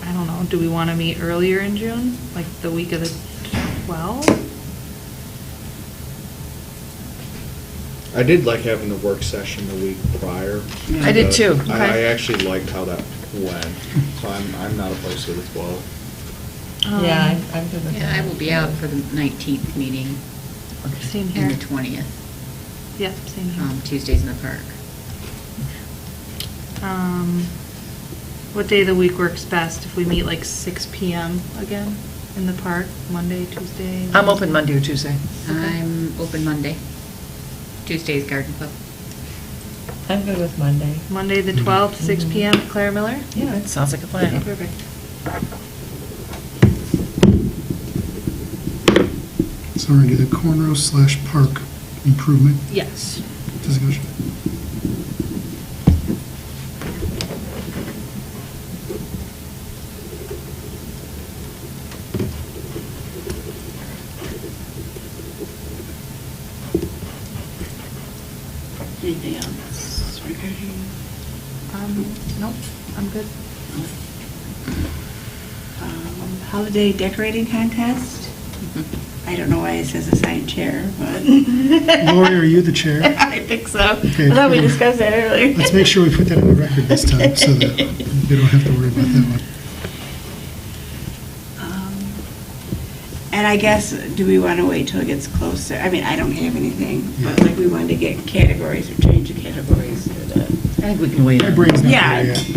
I don't know, do we want to meet earlier in June, like the week of the 12th? I did like having the work session the week prior. I did too. I Okay. actually liked how that went, so I'm not opposed to the 12. Yeah, I'm good with Yeah, I that. will be out for the 19th meeting Same and here. the 20th, Yep, same here. Tuesdays in the park. What day of the week works best? If we meet like 6 PM again in the park, Monday, Tuesday? I'm open Monday or Tuesday. I'm open Monday. Tuesday's garden club. I'm good with Monday. Monday, the 12th, 6 PM, Claire Miller? Yeah, that sounds like a plan. Perfect. So we're going to do the cornrow/park improvement Yes. discussion. Anything else regarding? Nope, I'm good. Holiday decorating contest? I don't know why it says assigned chair, but. Lori, are you the chair? I think so. Okay, I thought we cool. discussed that earlier. Let's make sure we put that in the record this time, so that we don't have to worry about that one. And I guess, do we want to wait till it gets closer? I mean, I don't have anything, but like we wanted to get categories or change the categories or the. I think we can wait My on brain's not Yeah. there yet.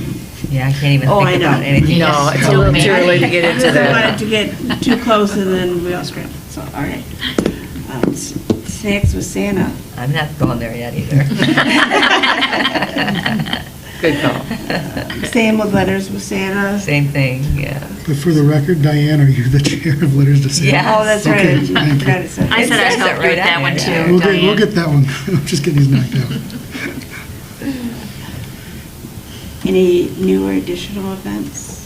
Yeah, I can't even Oh, I think about know. anything. No, it's a little too early to get into I don't want it that. to get too close and then we all scramble, so, all right. Snacks with Santa. I'm not going there yet either. Good call. Same with letters with Santa. Same thing, yeah. But for the record, Diane, are you the chair of Letters to Santa? Yeah. Oh, that's right. Okay, I thank you. forgot it said. I said I'd says it help you right with that on one there, too, yeah. We'll Diane. get that one. I'm just getting these knocked out. Any new or additional events?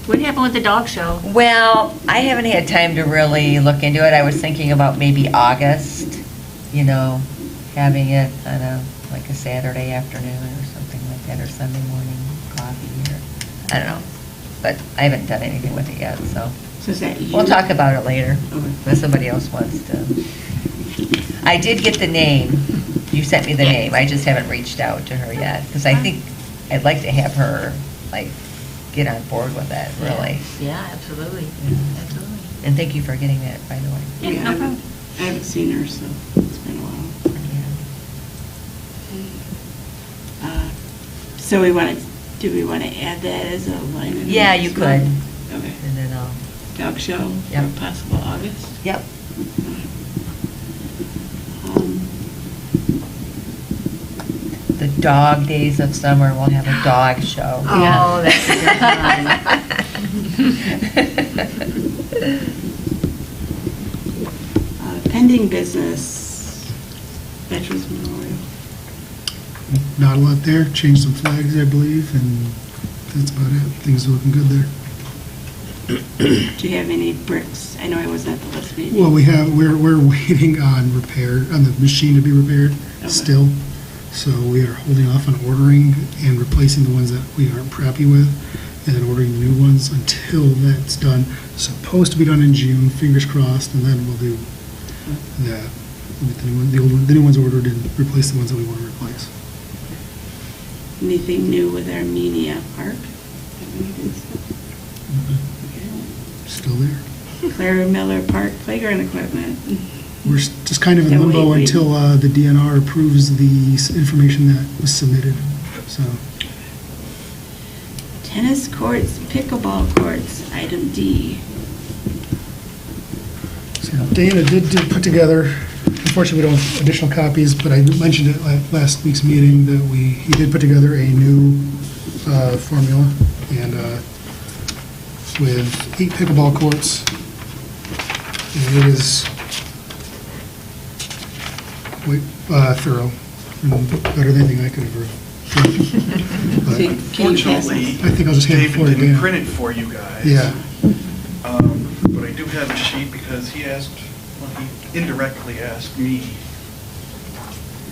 What happened with the dog show? Well, I haven't had time to really look into it. I was thinking about maybe August, you know, having it on like a Saturday afternoon or something like that, or Sunday morning coffee, or, I don't know. But I haven't done anything with it yet, so. So is that you? We'll talk about it later, Okay. unless somebody else wants to. I did get the name. You sent me the name. I just haven't reached out to her yet, because I think I'd like to have her, like, get on board with that, really. Yeah, absolutely, absolutely. And thank you for getting that, by the way. Yeah, Yeah, no problem. I haven't seen her, so it's been a while. Yeah. So do we want to add that as a line item? Yeah, you as well? could. Okay. And then I'll, Dog show, Yep. or possible August? yep. Um, The dog days of summer, we'll have a dog show. Oh, that's a good one. Pending business, Veterans Memorial. Not a lot there. Changed some flags, I believe, and that's about it. Things are looking good there. Do you have any bricks? I know I wasn't at the last meeting. Well, we're waiting on the machine to be repaired Okay. still. So we are holding off on ordering and replacing the ones that we aren't happy with, and then ordering the new ones until that's done. Supposed to be done in June, fingers crossed, and then we'll do that. We'll get the new ones ordered and replace the ones that we want to replace. Anything new with Armenia Park? Still there. Clara Miller Park playground equipment. We're just kind of in Yeah, limbo wait. until the DNR approves the information that was submitted, so. Tennis courts, pickleball courts, item D. So Dana did put together, unfortunately, we don't have additional copies, but I mentioned it at last week's meeting that he did put together a new formula, and with 8 pickleball courts, and it is quite thorough, and better than anything I could have written. But Can you pass Fortunately, us? I think I'll just hand it David forward to didn't Dana. print it for you guys. Yeah, But I do have a sheet because he asked, well, he indirectly asked me.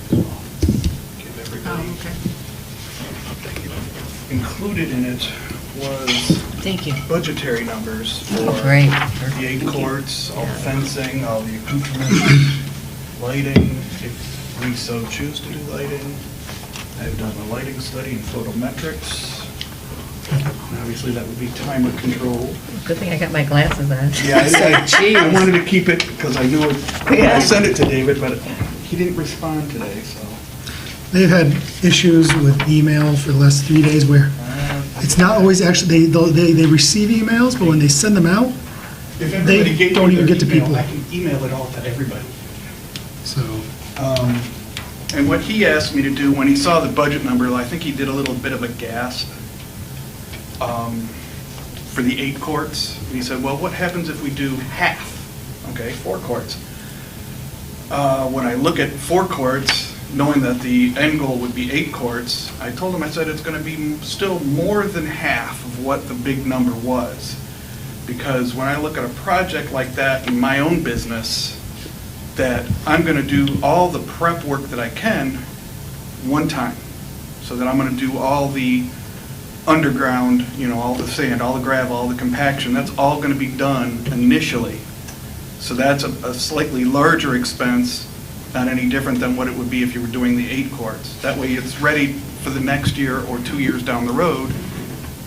Give everybody. Included in it was Thank you. budgetary numbers for Great. the 8 courts, all the fencing, all the accoutrements, lighting, if we so choose to do lighting. I've done a lighting study and photometrics. And obviously, that would be timer control. Good thing I got my glasses on. Yeah, I wanted to keep it because I knew it, I sent it to David, but he didn't respond today, so. they've had issues with email for the last 3 days where it's not always actually, they receive emails, but when they send them out, If everybody gave don't me even their get to email, people. I can email it all to everybody. so. And what he asked me to do, when he saw the budget number, I think he did a little bit of a gasp for the 8 courts. And he said, well, what happens if we do half? Okay, 4 courts. When I look at 4 courts, knowing that the end goal would be 8 courts, I told him, I said, it's going to be still more than half of what the big number was. Because when I look at a project like that in my own business, that I'm going to do all the prep work that I can one time. So that I'm going to do all the underground, all the sand, all the gravel, all the compaction, that's all going to be done initially. So that's a slightly larger expense, not any different than what it would be if you were doing the 8 courts. That way it's ready for the next year or 2 years down the road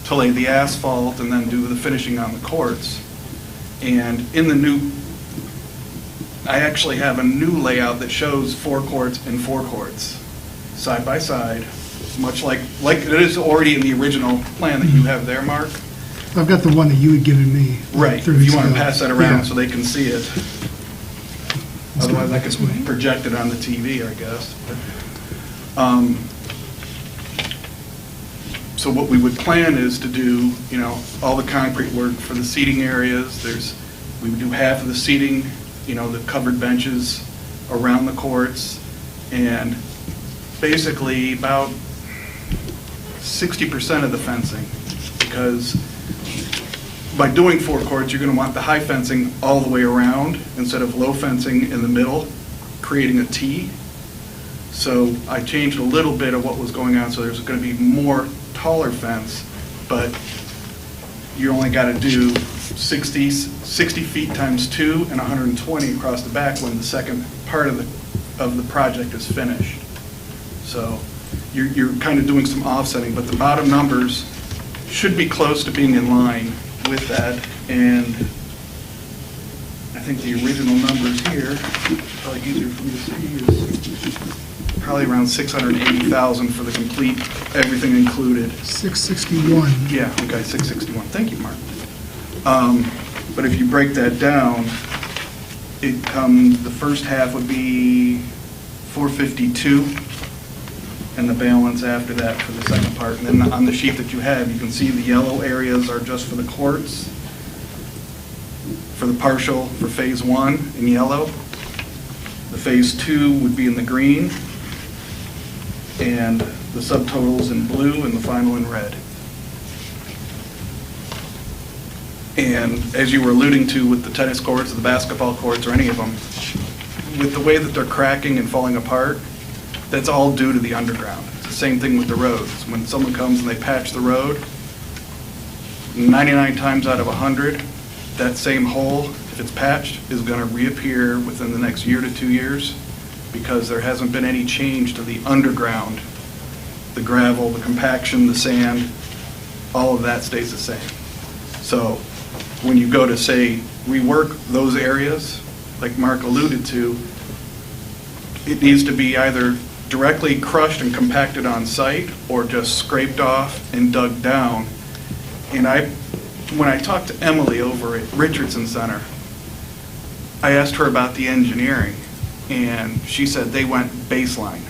to lay the asphalt and then do the finishing on the courts. And in the new, I actually have a new layout that shows 4 courts and 4 courts, side by side, much like it is already in the original plan that you have there, Mark. I've got the one that you had given me. Right, 3 if weeks you want to ago. pass that around Yeah. so they can see it. Otherwise, I could project it on the TV, I guess. But, so what we would plan is to do, all the concrete work for the seating areas. We would do half of the seating, the covered benches around the courts, and basically about 60% of the fencing, because by doing 4 courts, you're going to want the high fencing all the way around instead of low fencing in the middle, creating a T. So I changed a little bit of what was going on, so there's going to be more taller fence, but you only got to do 60 feet times 2 and 120 across the back when the second part of the project is finished. So you're kind of doing some offsetting, but the bottom numbers should be close to being in line with that. And I think the original numbers here, probably easier for me to see, is probably around 680,000 for the complete, everything included. 661. Yeah, okay, 661. Thank you, Mark. But if you break that down, the first half would be 452, and the balance after that for the second part. And then on the sheet that you have, you can see the yellow areas are just for the courts, for the partial, for phase 1 in yellow. The phase 2 would be in the green, and the subtotals in blue, and the final in red. And as you were alluding to with the tennis courts, or the basketball courts, or any of them, with the way that they're cracking and falling apart, that's all due to the underground. It's the same thing with the roads. When someone comes and they patch the road, 99 times out of 100, that same hole, if it's patched, is going to reappear within the next year to 2 years because there hasn't been any change to the underground. The gravel, the compaction, the sand, all of that stays the same. So when you go to, say, rework those areas, like Mark alluded to, it needs to be either directly crushed and compacted on site or just scraped off and dug down. And when I talked to Emily over at Richardson Center, I asked her about the engineering, and she said they went baseline.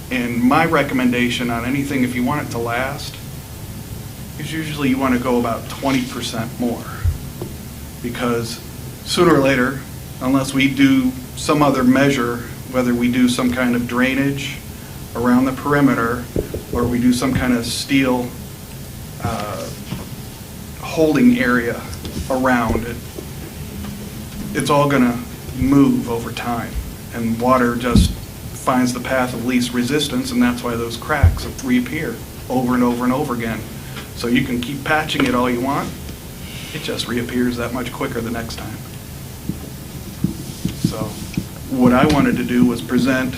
And my recommendation on anything, if you want it to last, is usually you want to go about 20% more. Because sooner or later, unless we do some other measure, whether we do some kind of drainage around the perimeter or we do some kind of steel holding area around it, it's all going to move over time. And water just finds the path of least resistance, and that's why those cracks reappear over and over and over again. So you can keep patching it all you want, it just reappears that much quicker the next time. So what I wanted to do was present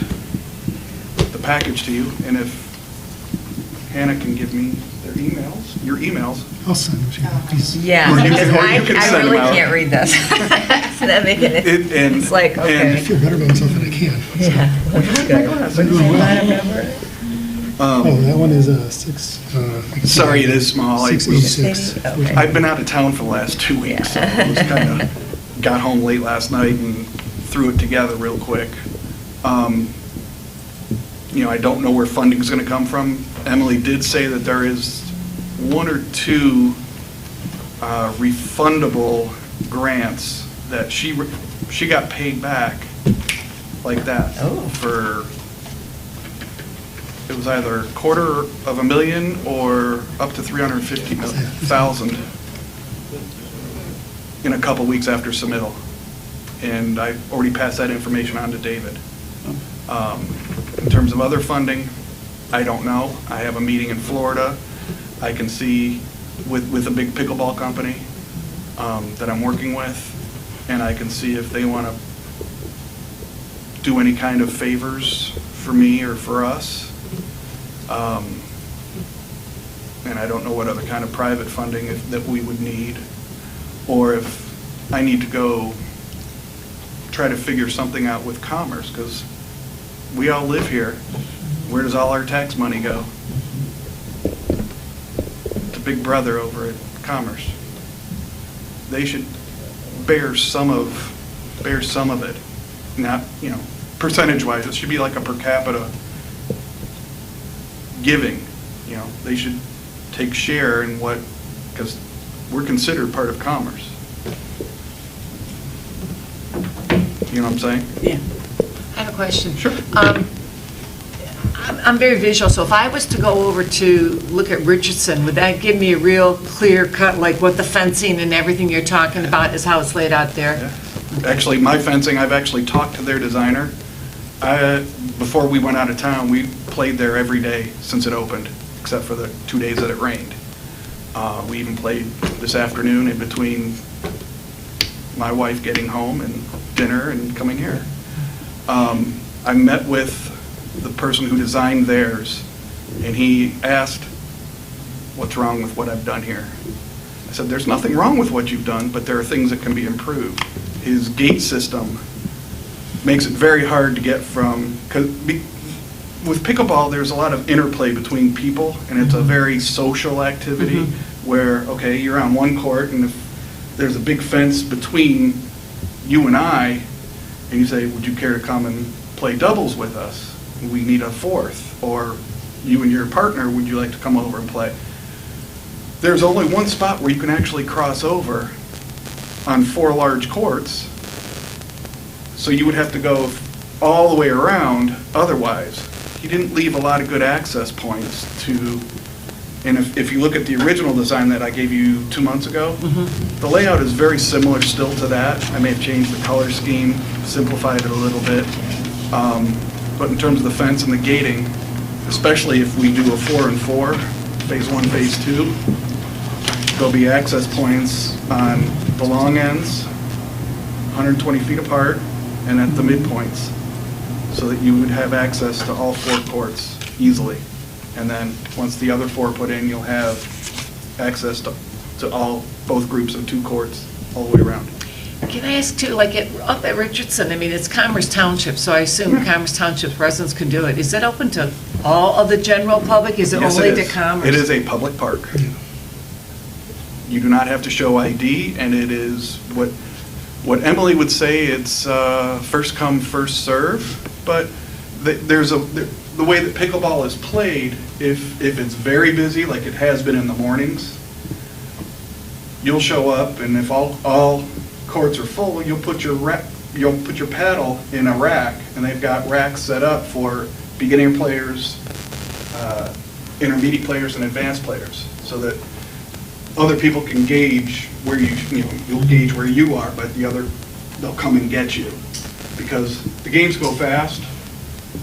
the package to you, and if Hannah can give me their emails, your emails. I'll send them to you, please. Yeah, Or you because can- or you can I send really them out. can't read this. So that makes it, it's like, I okay. feel better about myself than I can. Yeah. Oh, that one is 6. I can see Sorry, that. it is small. 686. Okay. I've been out of town for the last 2 weeks, so I was kind of, got home late last night and threw it together real quick. You know, I don't know where funding's going to come from. Emily did say that there is 1 or 2 refundable grants that she got paid back like that. Oh. For, it was either $250,000 or up to $350,000 in a couple weeks after submittal. And I already passed that information on to David. In terms of other funding, I don't know. I have a meeting in Florida. I can see with a big pickleball company that I'm working with, and I can see if they want to do any kind of favors for me or for us. And I don't know what other kind of private funding that we would need, or if I need to go try to figure something out with Commerce, because we all live here. Where does all our tax money go? To Big Brother over at Commerce. They should bear some of it. Not, you know, percentage-wise, it should be like a per capita giving. You know, they should take share in what, because we're considered part of Commerce. You know what I'm saying? Yeah. I have a question. Sure. I'm very visual, so if I was to go over to look at Richardson, would that give me a real clear cut, like what the fencing and everything you're talking about is how it's laid out there? Yeah. Actually, my fencing, I've actually talked to their designer. Before we went out of town, we played there every day since it opened, except for the 2 days that it rained. We even played this afternoon in between my wife getting home and dinner and coming here. I met with the person who designed theirs, and he asked, what's wrong with what I've done here? I said, there's nothing wrong with what you've done, but there are things that can be improved. His gate system makes it very hard to get from, because with pickleball, there's a lot of interplay between people, and it's a very social activity where, okay, you're on one court, and if there's a big fence between you and I, and you say, would you care to come and play doubles with us? We need a fourth. Or you and your partner, would you like to come over and play? There's only one spot where you can actually cross over on 4 large courts. So you would have to go all the way around otherwise. He didn't leave a lot of good access points to, and if you look at the original design that I gave you 2 months ago, the layout is very similar still to that. I may have changed the color scheme, simplified it a little bit. But in terms of the fence and the gating, especially if we do a 4 and 4, phase 1, phase 2, there'll be access points on the long ends, 120 feet apart, and at the midpoints, so that you would have access to all 4 courts easily. And then, once the other 4 put in, you'll have access to both groups of 2 courts all the way around. Can I ask too, like up at Richardson, I mean, it's Commerce Township, so I assume Commerce Township residents can do it. Is that open to all of the general public? Is it Yes, only it to is. Commerce? It is a public park. You do not have to show ID, and it is what Emily would say, it's first come, first serve, but the way that pickleball is played, if it's very busy, like it has been in the mornings, you'll show up, and if all courts are full, you'll put your paddle in a rack, and they've got racks set up for beginner players, intermediate players, and advanced players, so that other people can gauge where you'll gauge where you are, but they'll come and get you, because the games go fast,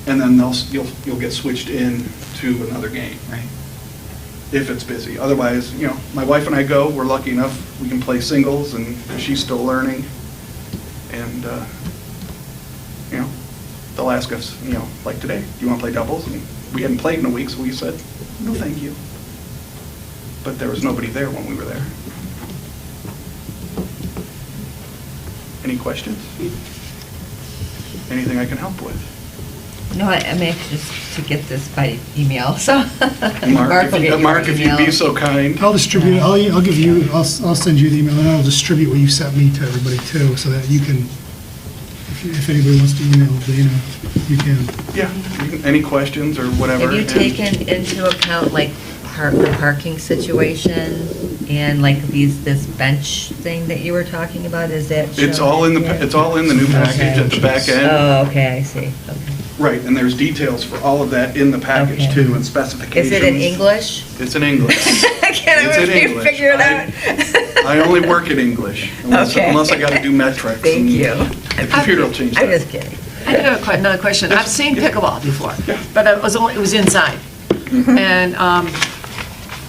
and then you'll get switched in to another game. Right. If it's busy. Otherwise, my wife and I go, we're lucky enough, we can play singles, and she's still learning. And, they'll ask us, like today, do you want to play doubles? And we hadn't played in a week, so we said, no, thank you. But there was nobody there when we were there. Any questions? Anything I can help with? No, I'm anxious to get this by email, so. Mark, will get your Mark, if you'd email. be so kind. I'll distribute, I'll give you, I'll send you the email, and I'll distribute what you sent me to everybody too, so that you can, if anybody wants to email Dana, you can. Yeah, any questions or whatever. Have you and- taken into account, like, the parking situation and like this bench thing that you were talking about? Is that It's shown all in the new package at the back end. Oh, okay, I see, okay. Right, and there's details for all of that in the package Okay. too, and specifications. Is it in English? It's in English. I can't It's in wait to English. figure it out. I only work in English, Okay. unless I got to do metrics. Thank and you. The computer will change that. I'm just kidding. I have another question. I've seen pickleball before, Yeah. but it was inside. And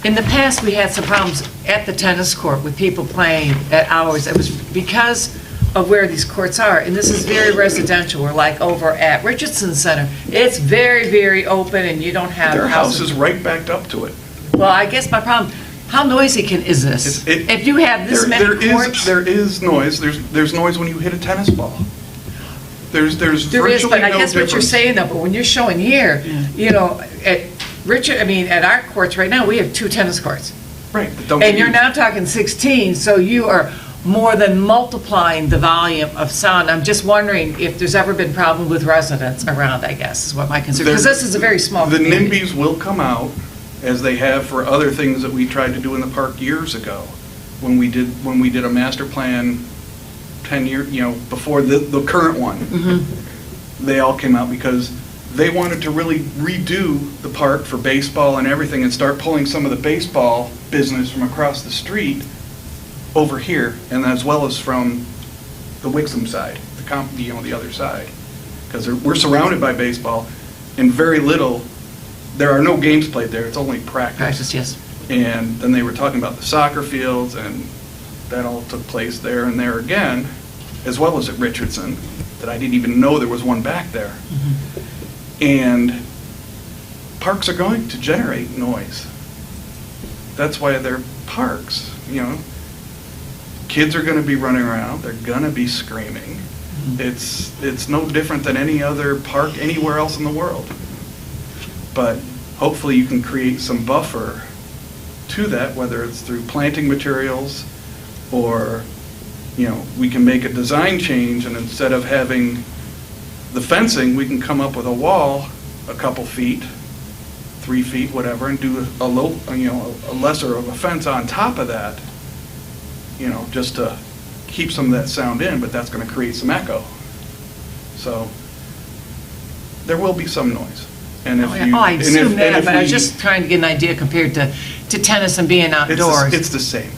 in the past, we had some problems at the tennis court with people playing at hours. It was because of where these courts are, and this is very residential. We're like over at Richardson Center. It's very, very open, and you don't have Their house houses. is right backed up to it. Well, I guess my problem, how noisy is this? If you have this many courts? There is noise. There's noise when you hit a tennis ball. There's There is, virtually but I no guess what you're difference. saying though, but when you're showing here, at our courts right now, we have 2 tennis courts. Right, but don't get And you're used- now talking 16, so you are more than multiplying the volume of sound. I'm just wondering if there's ever been problem with residents around, I guess, is what my concern, because this is a very small The community. NIMBYs will come out, as they have for other things that we tried to do in the park years ago, when we did a master plan 10 years, before the current one. They all came out because they wanted to really redo the park for baseball and everything, and start pulling some of the baseball business from across the street over here, and as well as from the Wixom side, the other side. Because we're surrounded by baseball, and there are no games played there, it's only practice. Practice, yes. And then they were talking about the soccer fields, and that all took place there and there again, as well as at Richardson, that I didn't even know there was one back there. And parks are going to generate noise. That's why they're parks, Kids are going to be running around, they're going to be screaming. It's no different than any other park anywhere else in the world. But hopefully you can create some buffer to that, whether it's through planting materials or, we can make a design change, and instead of having the fencing, we can come up with a wall a couple feet, 3 feet, whatever, and do a lesser of a fence on top of that, just to keep some of that sound in, but that's going to create some echo. So there will be some noise. And if you, I and assume if- that, and if but I was we- just trying to get an idea compared to tennis and being outdoors. It's the same.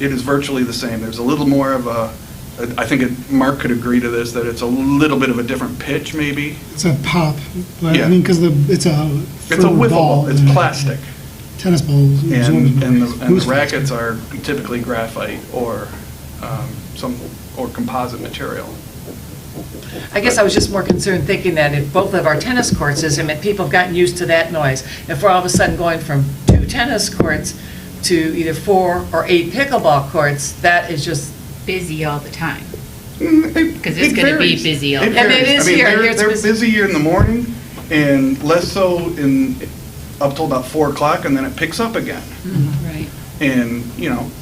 It is virtually the same. There's a little more of a I think Mark could agree to this, that it's a little bit of a different pitch, maybe. It's a pop, but Yeah. I mean, because it's a It's a firm wiffle ball, it's and plastic. Tennis balls. And the Goose rackets are typically graphite or or composite material. I guess I was just more concerned thinking that if both of our tennis courts is, I mean, people have gotten used to that noise. If we're all of a sudden going from 2 tennis courts to either 4 or 8 pickleball courts, that is just, Busy all the time. Because it's gonna be busy all the time. I mean, it is here, here it's They're busy. busier in the morning and less so up till about 4 o'clock, and then it picks up again. Right. And,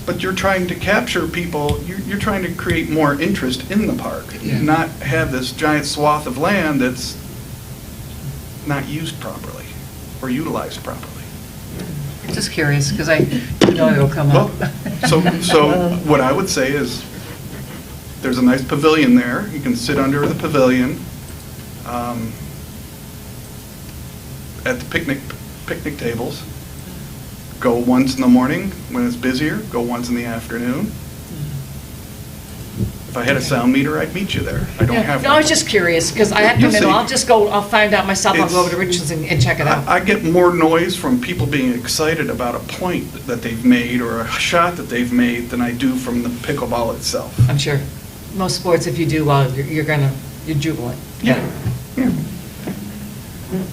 but you're trying to capture people, you're trying to create more interest in the park, not have this giant swath of land that's not used properly or utilized properly. just curious, because I know it'll come up. Well, so what I would say is, there's a nice pavilion there. You can sit under the pavilion at the picnic tables. Go once in the morning when it's busier, go once in the afternoon. If I had a sound meter, I'd meet you there. I don't have No, one. I was just curious, because I have to You'll admit, see. I'll just go, I'll find out myself, I'll go over to Richards and check it out. I get more noise from people being excited about a point that they've made or a shot that they've made than I do from the pickleball itself. I'm sure. Most sports, if you do well, you're jubilant. Yeah.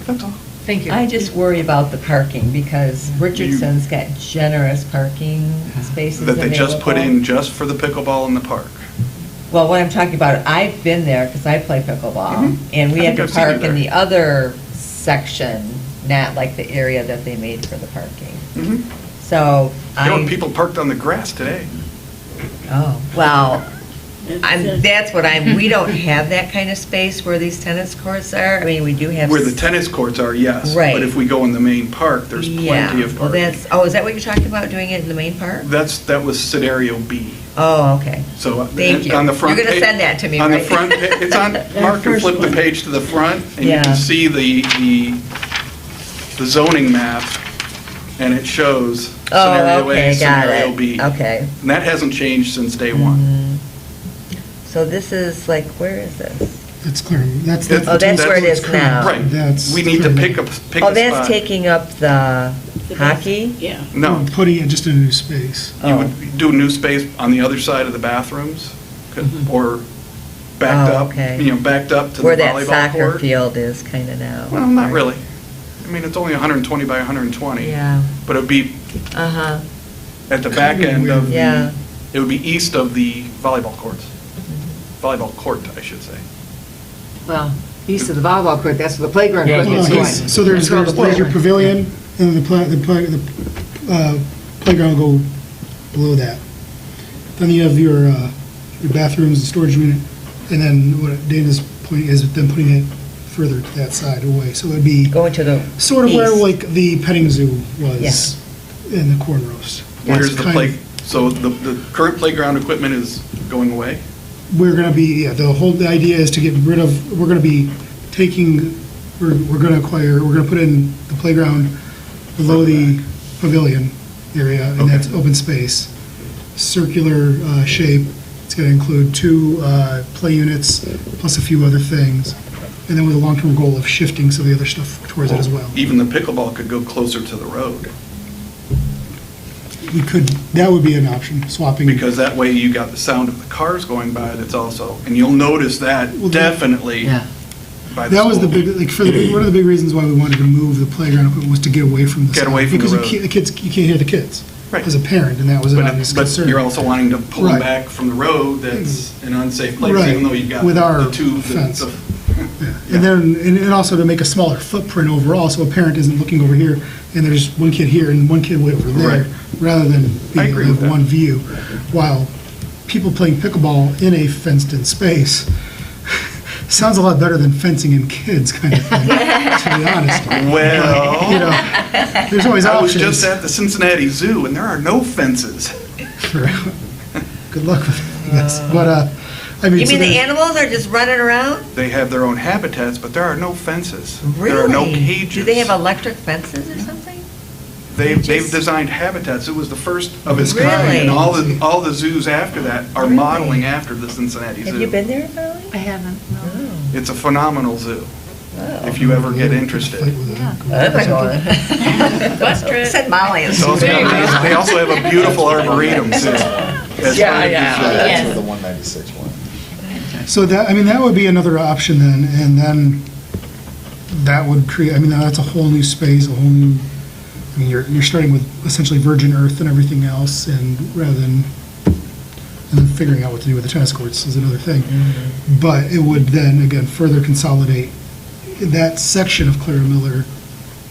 That's all. Thank you. I just worry about the parking, because Richardson's got generous parking spaces That they just put available. in just for the pickleball in the park. Well, what I'm talking about, I've been there, because I play pickleball, and we I have think to I've seen you park in there. the other section, not like the area that they made for the parking. Mhm. So, People parked on the grass today. oh, well, we don't have that kind of space where these tennis courts are. I mean, we do have. Where the tennis courts are, yes. Right. But if we go in the main park, there's plenty of Well, parking. is that what you're talking about, doing it in the main park? That was scenario B. Oh, okay. So Thank you. on the front You're gonna page- send that to me, On the right? front, it's on, Mark can flip the page to the front, and you Yeah. can see the zoning map, and it shows Oh, scenario A, okay, got scenario it. B. Okay. And that hasn't changed since day one. So this is like, where is this? That's clear. That's Oh, that's where it is now. Right. That's We need to clear. pick a spot. Oh, that's taking up the hockey? Yeah. No, Putting it just in a new space. you would do a new space on the other side of the bathrooms, or backed Oh, up, okay. backed up to the Where that volleyball soccer court. field is kind of now. Well, not Right. really. I mean, it's only 120 by 120. Yeah, But it would be uh-huh, at the back end of yeah. it would be east of the volleyball courts. Volleyball court, I should say. Well, east of the volleyball court, that's where the playground Yeah, equipment's Oh, going. yes. So there's That's where the there's your playground- pavilion, and the playground will go below that. Then you have your bathrooms and storage unit, and then what Dana's point is then putting it further to that side away. So it'd be Going to the sort of where east. like the petting zoo was in the corn roast. Where's It's the kind play, of- so the current playground equipment is going away? We're gonna be, yeah, the idea is to get rid of, we're gonna be taking, we're gonna put in the playground below the pavilion area, and Okay. that's open space. Circular shape, it's gonna include 2 play units, plus a few other things, and then with a long-term goal of shifting some of the other stuff towards it as well. Even the pickleball could go closer to the road, We could, that would be an option, swapping. because that way you got the sound of the cars going by that's also, and you'll notice that Well, definitely Yeah. by the That was the school. big, like, one of the big reasons why we wanted to move the playground equipment was to get away from the Get sound. away from the Because road. the kids, you can't hear the kids. Right. As a parent, and that was an obvious But concern. you're also wanting to pull them Right. back from the road that's an unsafe place, Right. even though you've got With our the tubes. fence. And then, and also to make a smaller footprint overall, so a parent isn't looking over here, and there's one kid here and one kid way over Right. there, rather than I being agree have with that. one view. While people playing pickleball in a fenced-in space sounds a lot better than fencing in kids kind of thing, to be honest. Well, You know, there's always I was options. just at the Cincinnati Zoo, and there are no fences. Good luck with it, I guess. But, I mean. You so mean the there's- animals are just running around? They have their own habitats, but there are no fences. There are no Really? cages. Do they have electric fences or something? They've designed habitats. It was the first of its kind, Really? and all the zoos after that are modeling after the Cincinnati Zoo. Have you been there, Valerie? I haven't, no. It's a phenomenal zoo, Oh. if you ever get interested. Fight with Yeah. it. Bus trip. Said Molly. They also have a beautiful arboretum too. as Yeah, part of yeah. the zoo. Yes. That's where the 196 went. So that, I mean, that would be another option then, and then that would create, I mean, that's a whole new space, a whole new, I mean, you're starting with essentially virgin earth and everything else, and rather than, and then figuring out what to do with the tennis courts is another thing. But it would then, again, further consolidate that section of Clara Miller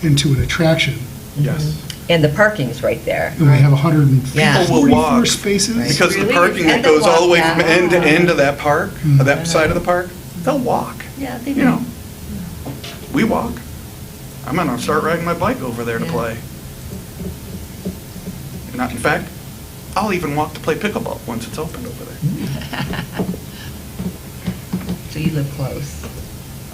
into an attraction. Yes. And the parking's right there. And we have Yeah. People will 144 walk. spaces. Because the Really? parking And that they'll goes all the way walk from down. end to end of that park, Mm. of that side of the park, they'll walk. Yeah, they You know, we walk. I'm gonna start riding my bike over there to Yeah. play. Not, in fact, I'll even walk to play pickleball once it's opened over there. So you live close.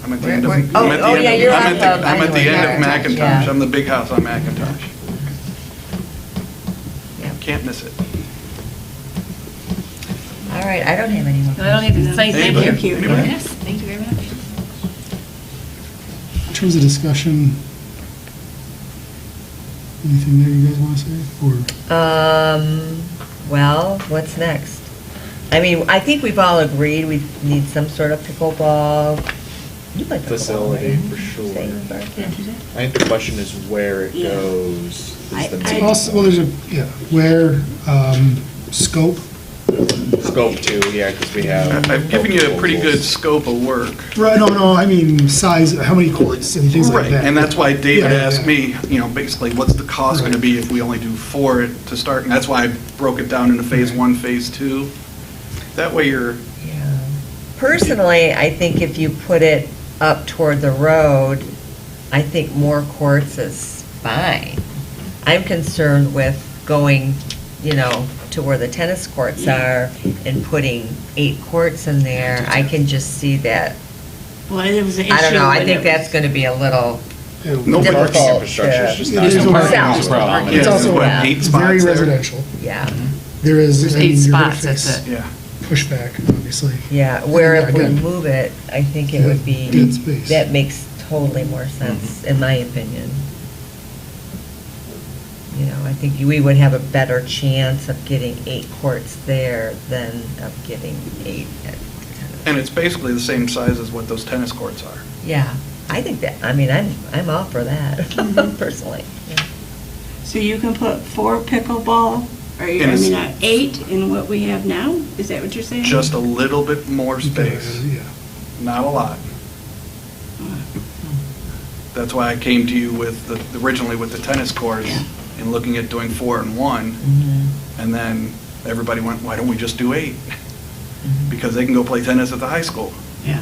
I'm at the Where- end of, where- I'm oh, at the oh, end yeah, of- you're I'm on at the- the, I'm I at know the where end of you are. McIntosh. Yeah. I'm the big house on McIntosh. Yeah. Can't miss it. All right, I don't have any more I don't need to say thank Anybody? you. Anybody? Yes, thank you very much. In terms of discussion, anything there you guys want to say? Or, Well, what's next? I mean, I think we've all agreed we need some sort of pickleball. You play pickleball, Facility, right? for sure. Same, Bart? I think the question is where it Yeah. goes. is the main also, well, there's a, yeah, where, scope, Scope too, yeah, because we have. I've given you a pretty good proposals. scope of work. right, no, I mean, size, how many courts and things like Right, that. and that's why David Yeah, asked yeah. me, you know, basically, what's the cost gonna Right. be if we only do 4 to start? And that's why I broke it down into phase 1, phase 2. That way you're, Yeah. Personally, I think if you put it up toward the road, I think more courts is fine. I'm concerned with going, to where the tennis courts are and putting 8 courts in there. I can just see that, Well, it was an issue. I don't know, I when think it that's was- gonna be a little No difficult. parking infrastructure is just It not. is a something parking that is a would problem. accommodate. It's also what, Yeah. 8 spots very there? residential. Yeah, There is, There's I mean, 8 you're gonna spots, that's face it. Yeah. pushback, obviously. yeah, where if we Again. move it, I think it would be, Dead space. that makes totally more sense, in my opinion. I think we would have a better chance of getting 8 courts there than of getting 8 at tennis. And it's basically the same size as what those tennis courts are. Yeah, I think that, I mean, I'm all for that, personally. Yeah. So you can put 4 pickleball, or, And I it's- mean, 8 in what we have now? Is that what you're saying? Just a little bit more space, Yeah. not a lot. That's why I came to you with, originally with the tennis courts, Yeah. and looking at doing 4 and 1. Mhm. And then everybody went, why don't we just do 8? Because they can go play tennis at the high school, Yeah.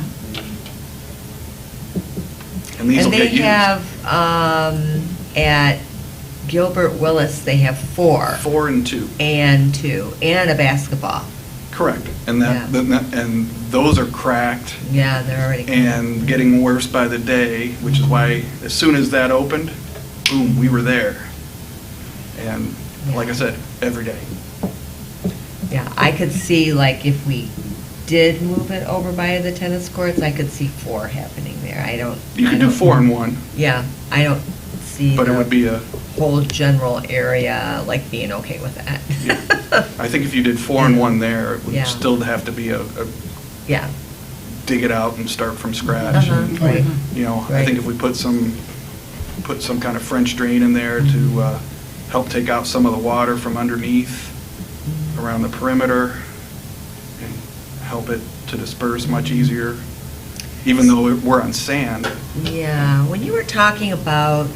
and these will And they get used. have, at Gilbert Willis, they have 4 4 and 2, and 2, and a basketball. correct. And and those are cracked Yeah, they're already. and getting worse by the day, which is why, as soon as that opened, boom, we were there. And like I said, every day. Yeah, I could see, like, if we did move it over by the tennis courts, I could see 4 happening there. I don't. You I could do don't- 4 and 1, Yeah, I don't see but it would the be a, whole general area, like, being okay with that. I think if you did 4 and 1 there, it would Yeah. still have to be a Yeah. dig it out and start from scratch. Uh-huh, And, right. I think if we put some kind of French drain in there to help take out some of the water from underneath around the perimeter and help it to disperse much easier, even though we're on sand. Yeah, when you were talking about,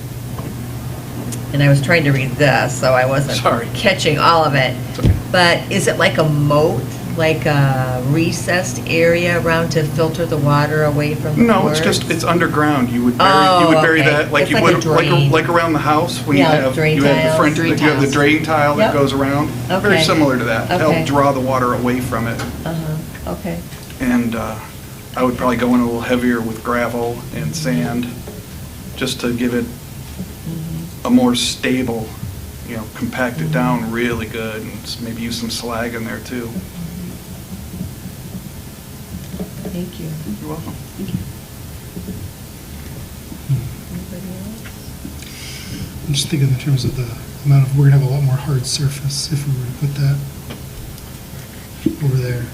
and I was trying to read this, so I wasn't Sorry. catching all of it, It's okay. but is it like a moat, like a recessed area around to filter the water away from the No, it's courts? just, it's underground. You would bury, Oh, you would bury okay. that like It's you like a would, drain. like around the house when you Yeah, have, drain you have the tiles. front, Drain you have the tiles. drain tile that Yep. goes around. Very Okay. similar to that. Okay. Help draw the water away from it. Uh-huh, okay. And I would probably go in a little heavier with gravel and sand, just to give it a more stable compact it down really good and maybe use some slag in there too. Thank you. You're welcome. Anybody else? I'm just thinking in terms of the amount of, we're gonna have a lot more hard surface if we were to put that over there.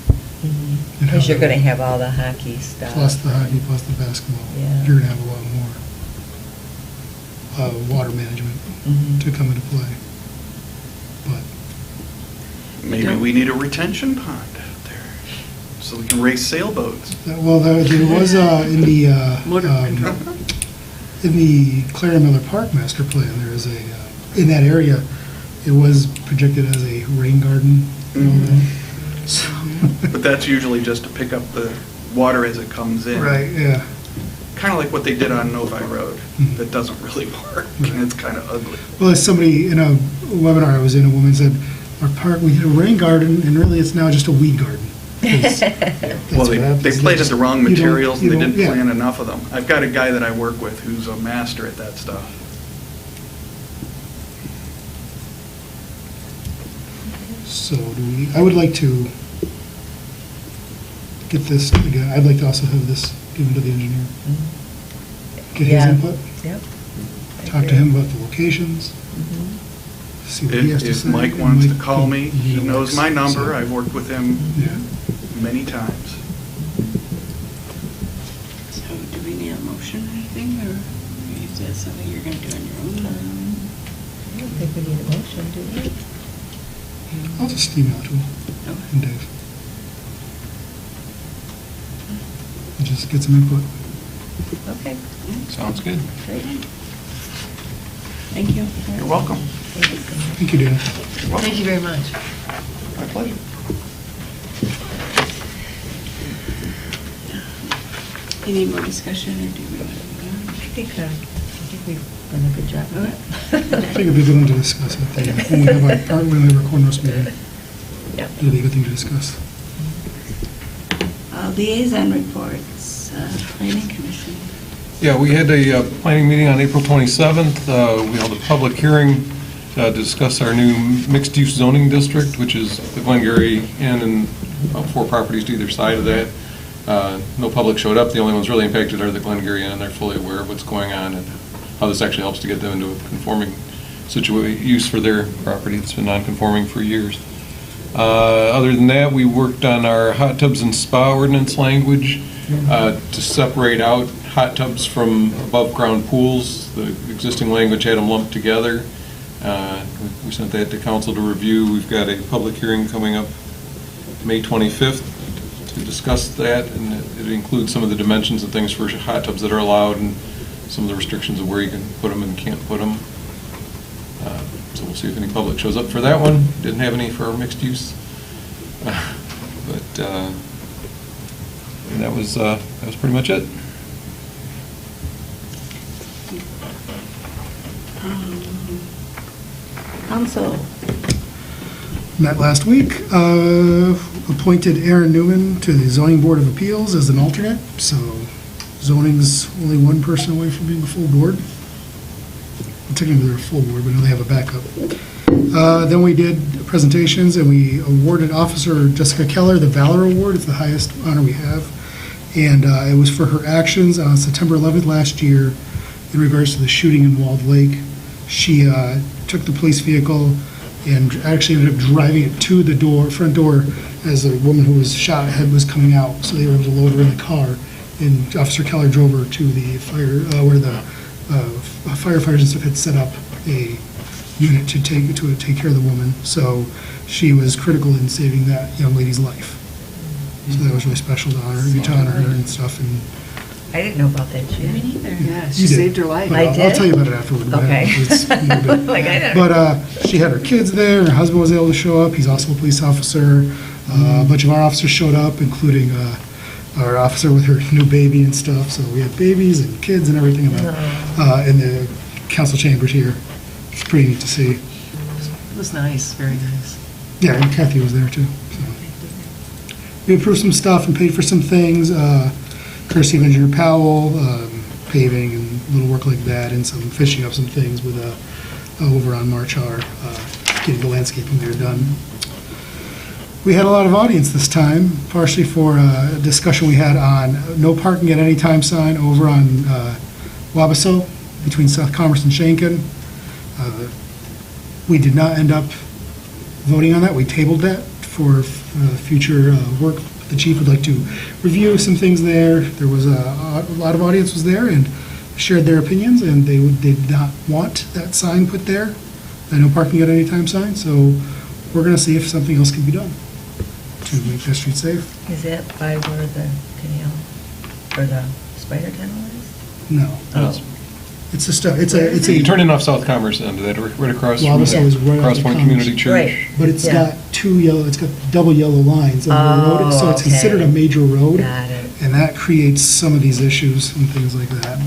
And Because you're have going to have all the hockey stuff. Plus the hockey, plus the basketball. Yeah. You're gonna have a lot more water management Mhm. to come into play. But Maybe we need a retention pond out there so we can race sailboats. Well, there was in the in the Clara Miller Park master plan. There is a in that area. It was projected as a rain garden. And all that. So, But that's usually just to pick up the water as it comes in. right. Yeah. Kind of like what they did on Novi Road. Mhm. That doesn't really work, and it's kind of ugly. Well, as somebody in a webinar I was in, a woman said, "Our park, we did a rain garden, and really it's now just a weed garden." 'Cause that's Well, what happens. they planted the wrong You don't- materials and you they don't- didn't yeah. plant enough of them. I've got a guy that I work with who's a master at that stuff. So I would like to get this, again, I'd like to also have this given to the engineer. Get his Yeah. input, Yep. I talk to agree. him about the locations, Mhm. see what he has to If say. Mike and wants to Mike call can- me, he knows Mike's- my number. so- I've worked with him Yeah. many times. So do we need a motion or anything, or is that something you're going to do on your own? I don't think we need a motion, do we? I'll just email it to him and Dave. And just get some input. Okay, Sounds good. great. Thank you. You're welcome. Thank you, Dana. Thank you very much. My pleasure. Any more discussion, or do we want to move on? I think we've done a good job of I think it'd be a good one to discuss at the, when we have our Cornrows meeting. Yep. It'll be a good thing to discuss. Liaison reports, planning commission. Yeah, we had a planning meeting on April 27th. We held a public hearing to discuss our new mixed-use zoning district, which is the Glengarry Inn and about 4 properties to either side of that. No public showed up. The only ones really impacted are the Glengarry Inn, and they're fully aware of what's going on and how this actually helps to get them into a conforming use for their property. It's been non-conforming for years. Other than that, we worked on our hot tubs and spa ordinance language to separate out hot tubs from above-ground pools. The existing language had them lumped together. We sent that to council to review. We've got a public hearing coming up May 25th to discuss that, and it includes some of the dimensions and things for hot tubs that are allowed and some of the restrictions of where you can put them and can't put them. So we'll see if any public shows up for that one. Didn't have any for our mixed use. But and that was pretty much it. Council. Met last week, appointed Aaron Newman to the Zoning Board of Appeals as an alternate, so zoning's only one person away from being a full board. Technically, they're a full board, but now they have a backup. Then we did presentations, and we awarded Officer Jessica Keller the Valor Award. It's the highest honor we have. And it was for her actions on September 11th last year in regards to the shooting in Walled Lake. She took the police vehicle and actually ended up driving it to the front door as the woman who was shot head was coming out. So they were able to load her in the car. And Officer Keller drove her to the fire, where the firefighters and stuff had set up a unit to take care of the woman. So she was critical in saving that young lady's life. So that was really special to honor her and stuff. And I didn't know about that, Jen. Yeah, you she did. saved her life. But I I'll did? tell you about it afterward. but Okay. it's a little bit- Like, I don't- But she had her kids there. Her husband was able to show up. He's also a police officer. A bunch of our officers showed up, including our officer with her new baby and stuff. So we had babies and kids and everything in the council chambers here. It's pretty neat to see. It was nice, very nice. Yeah, and Kathy was there too. So. We approved some stuff and paid for some things. Courtesy of Engineer Powell, paving and little work like that, and some finishing up some things with over on March R, getting the landscaping there done. We had a lot of audience this time, partially for a discussion we had on no parking at any time sign over on Wabasso between South Commerce and Shankin. We did not end up voting on that. We tabled that for future work. The chief would like to review some things there. There was a lot of audience was there and shared their opinions, and they did not want that sign put there, the no parking at any time sign. So we're going to see if something else can be done to make that street safe. Is that by where the canal, or the spider tunnel is? No. Oh. It's just it's You a, turn in off South Commerce into that, right across from Wabasso is right Cross on Point the Community Commerce. Church. but it's Yeah. got it's got double yellow lines on the road, so it's okay. considered a major road. Got it. And that creates some of these issues and things like that.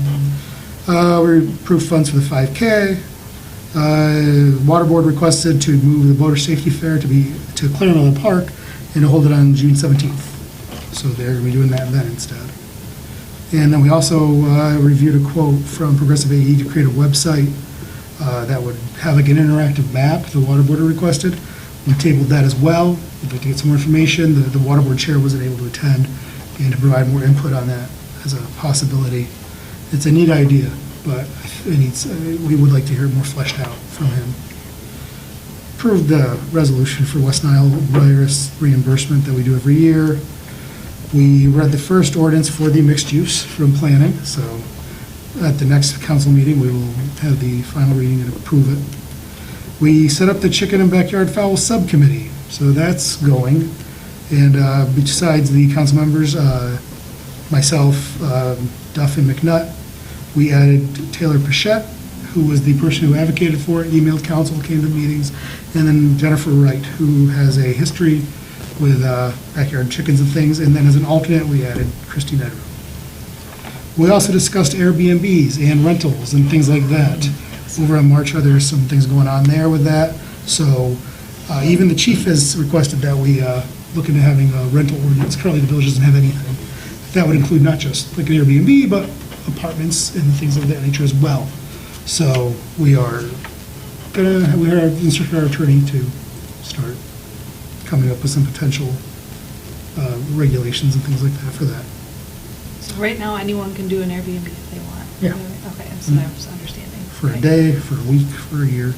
We approved funds for the 5K. Water Board requested to move the Boater Safety Fair to Claremont Park and to hold it on June 17th. So they're going to be doing that then instead. And then we also reviewed a quote from Progressive AE to create a website that would have like an interactive map the Water Board requested. We tabled that as well. We'd like to get some more information. The Water Board chair wasn't able to attend and to provide more input on that as a possibility. It's a neat idea, but it needs, we would like to hear it more fleshed out from him. Approved the resolution for West Nile virus reimbursement that we do every year. We read the first ordinance for the mixed use from planning, so at the next council meeting, we will have the final reading and approve it. We set up the chicken and backyard fowl subcommittee, so that's going. And besides the council members, myself, Duff and McNutt, we added Taylor Pichette, who was the person who advocated for it, emailed council, came to meetings, and then Jennifer Wright, who has a history with backyard chickens and things, and then as an alternate, we added Christine Edrow. We also discussed Airbnbs and rentals and things like that. Over on March, there's some things going on there with that, so even the chief has requested that we look into having a rental ordinance. Currently, the village doesn't have anything. That would include not just like an Airbnb, but apartments and things of that nature as well. So we are instructing our attorney to start coming up with some potential regulations and things like that for that. So right now, anyone can do an Airbnb if they want? Yeah. Okay, so I was understanding. For a Okay. day, for a week, for a year.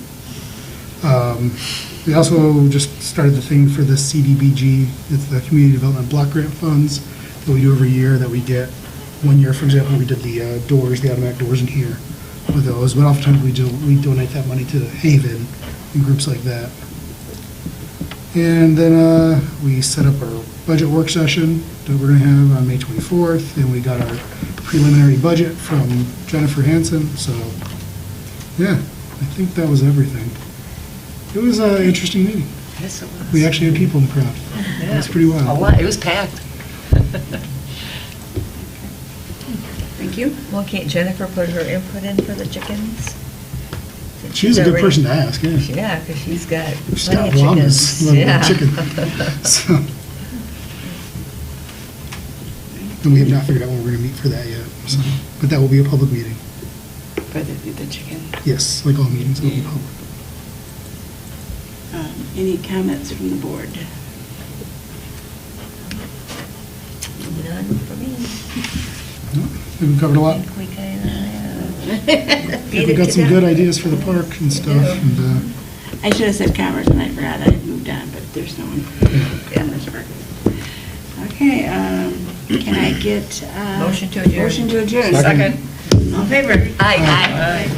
We also just started the thing for the CDBG, it's the Community Development Block Grant Funds that we do every year that we get. One year, for example, we did the doors, the automatic doors in here with those, but oftentimes we donate that money to Haven and groups like that. And then we set up our budget work session that we're going to have on May 24th, and we got our preliminary budget from Jennifer Hansen, so yeah, I think that was everything. It was an interesting meeting. Yes, it was. We actually had people in the crowd. It was pretty wild. A lot, it was packed. Thank you. Well, can't Jennifer put her input in for the chickens? Since She's a good already- person to ask, yeah. Yeah, because she's got She's plenty got of llamas, chickens. let alone Yeah. chicken. So, and we have not figured out when we're going to meet for that yet, so, but that will be a public meeting. For the chicken. Yes, like all meetings, it will be public. Any comments from the board? None for me. No, I think we covered a lot. I think we kind of, We got some good ideas for the park and stuff, and I should have said Commerce, and I forgot I moved on, but there's no one. Commerce Park. Okay, can I get? Motion to adjourn. Motion to adjourn. Second. All in favor? Aye.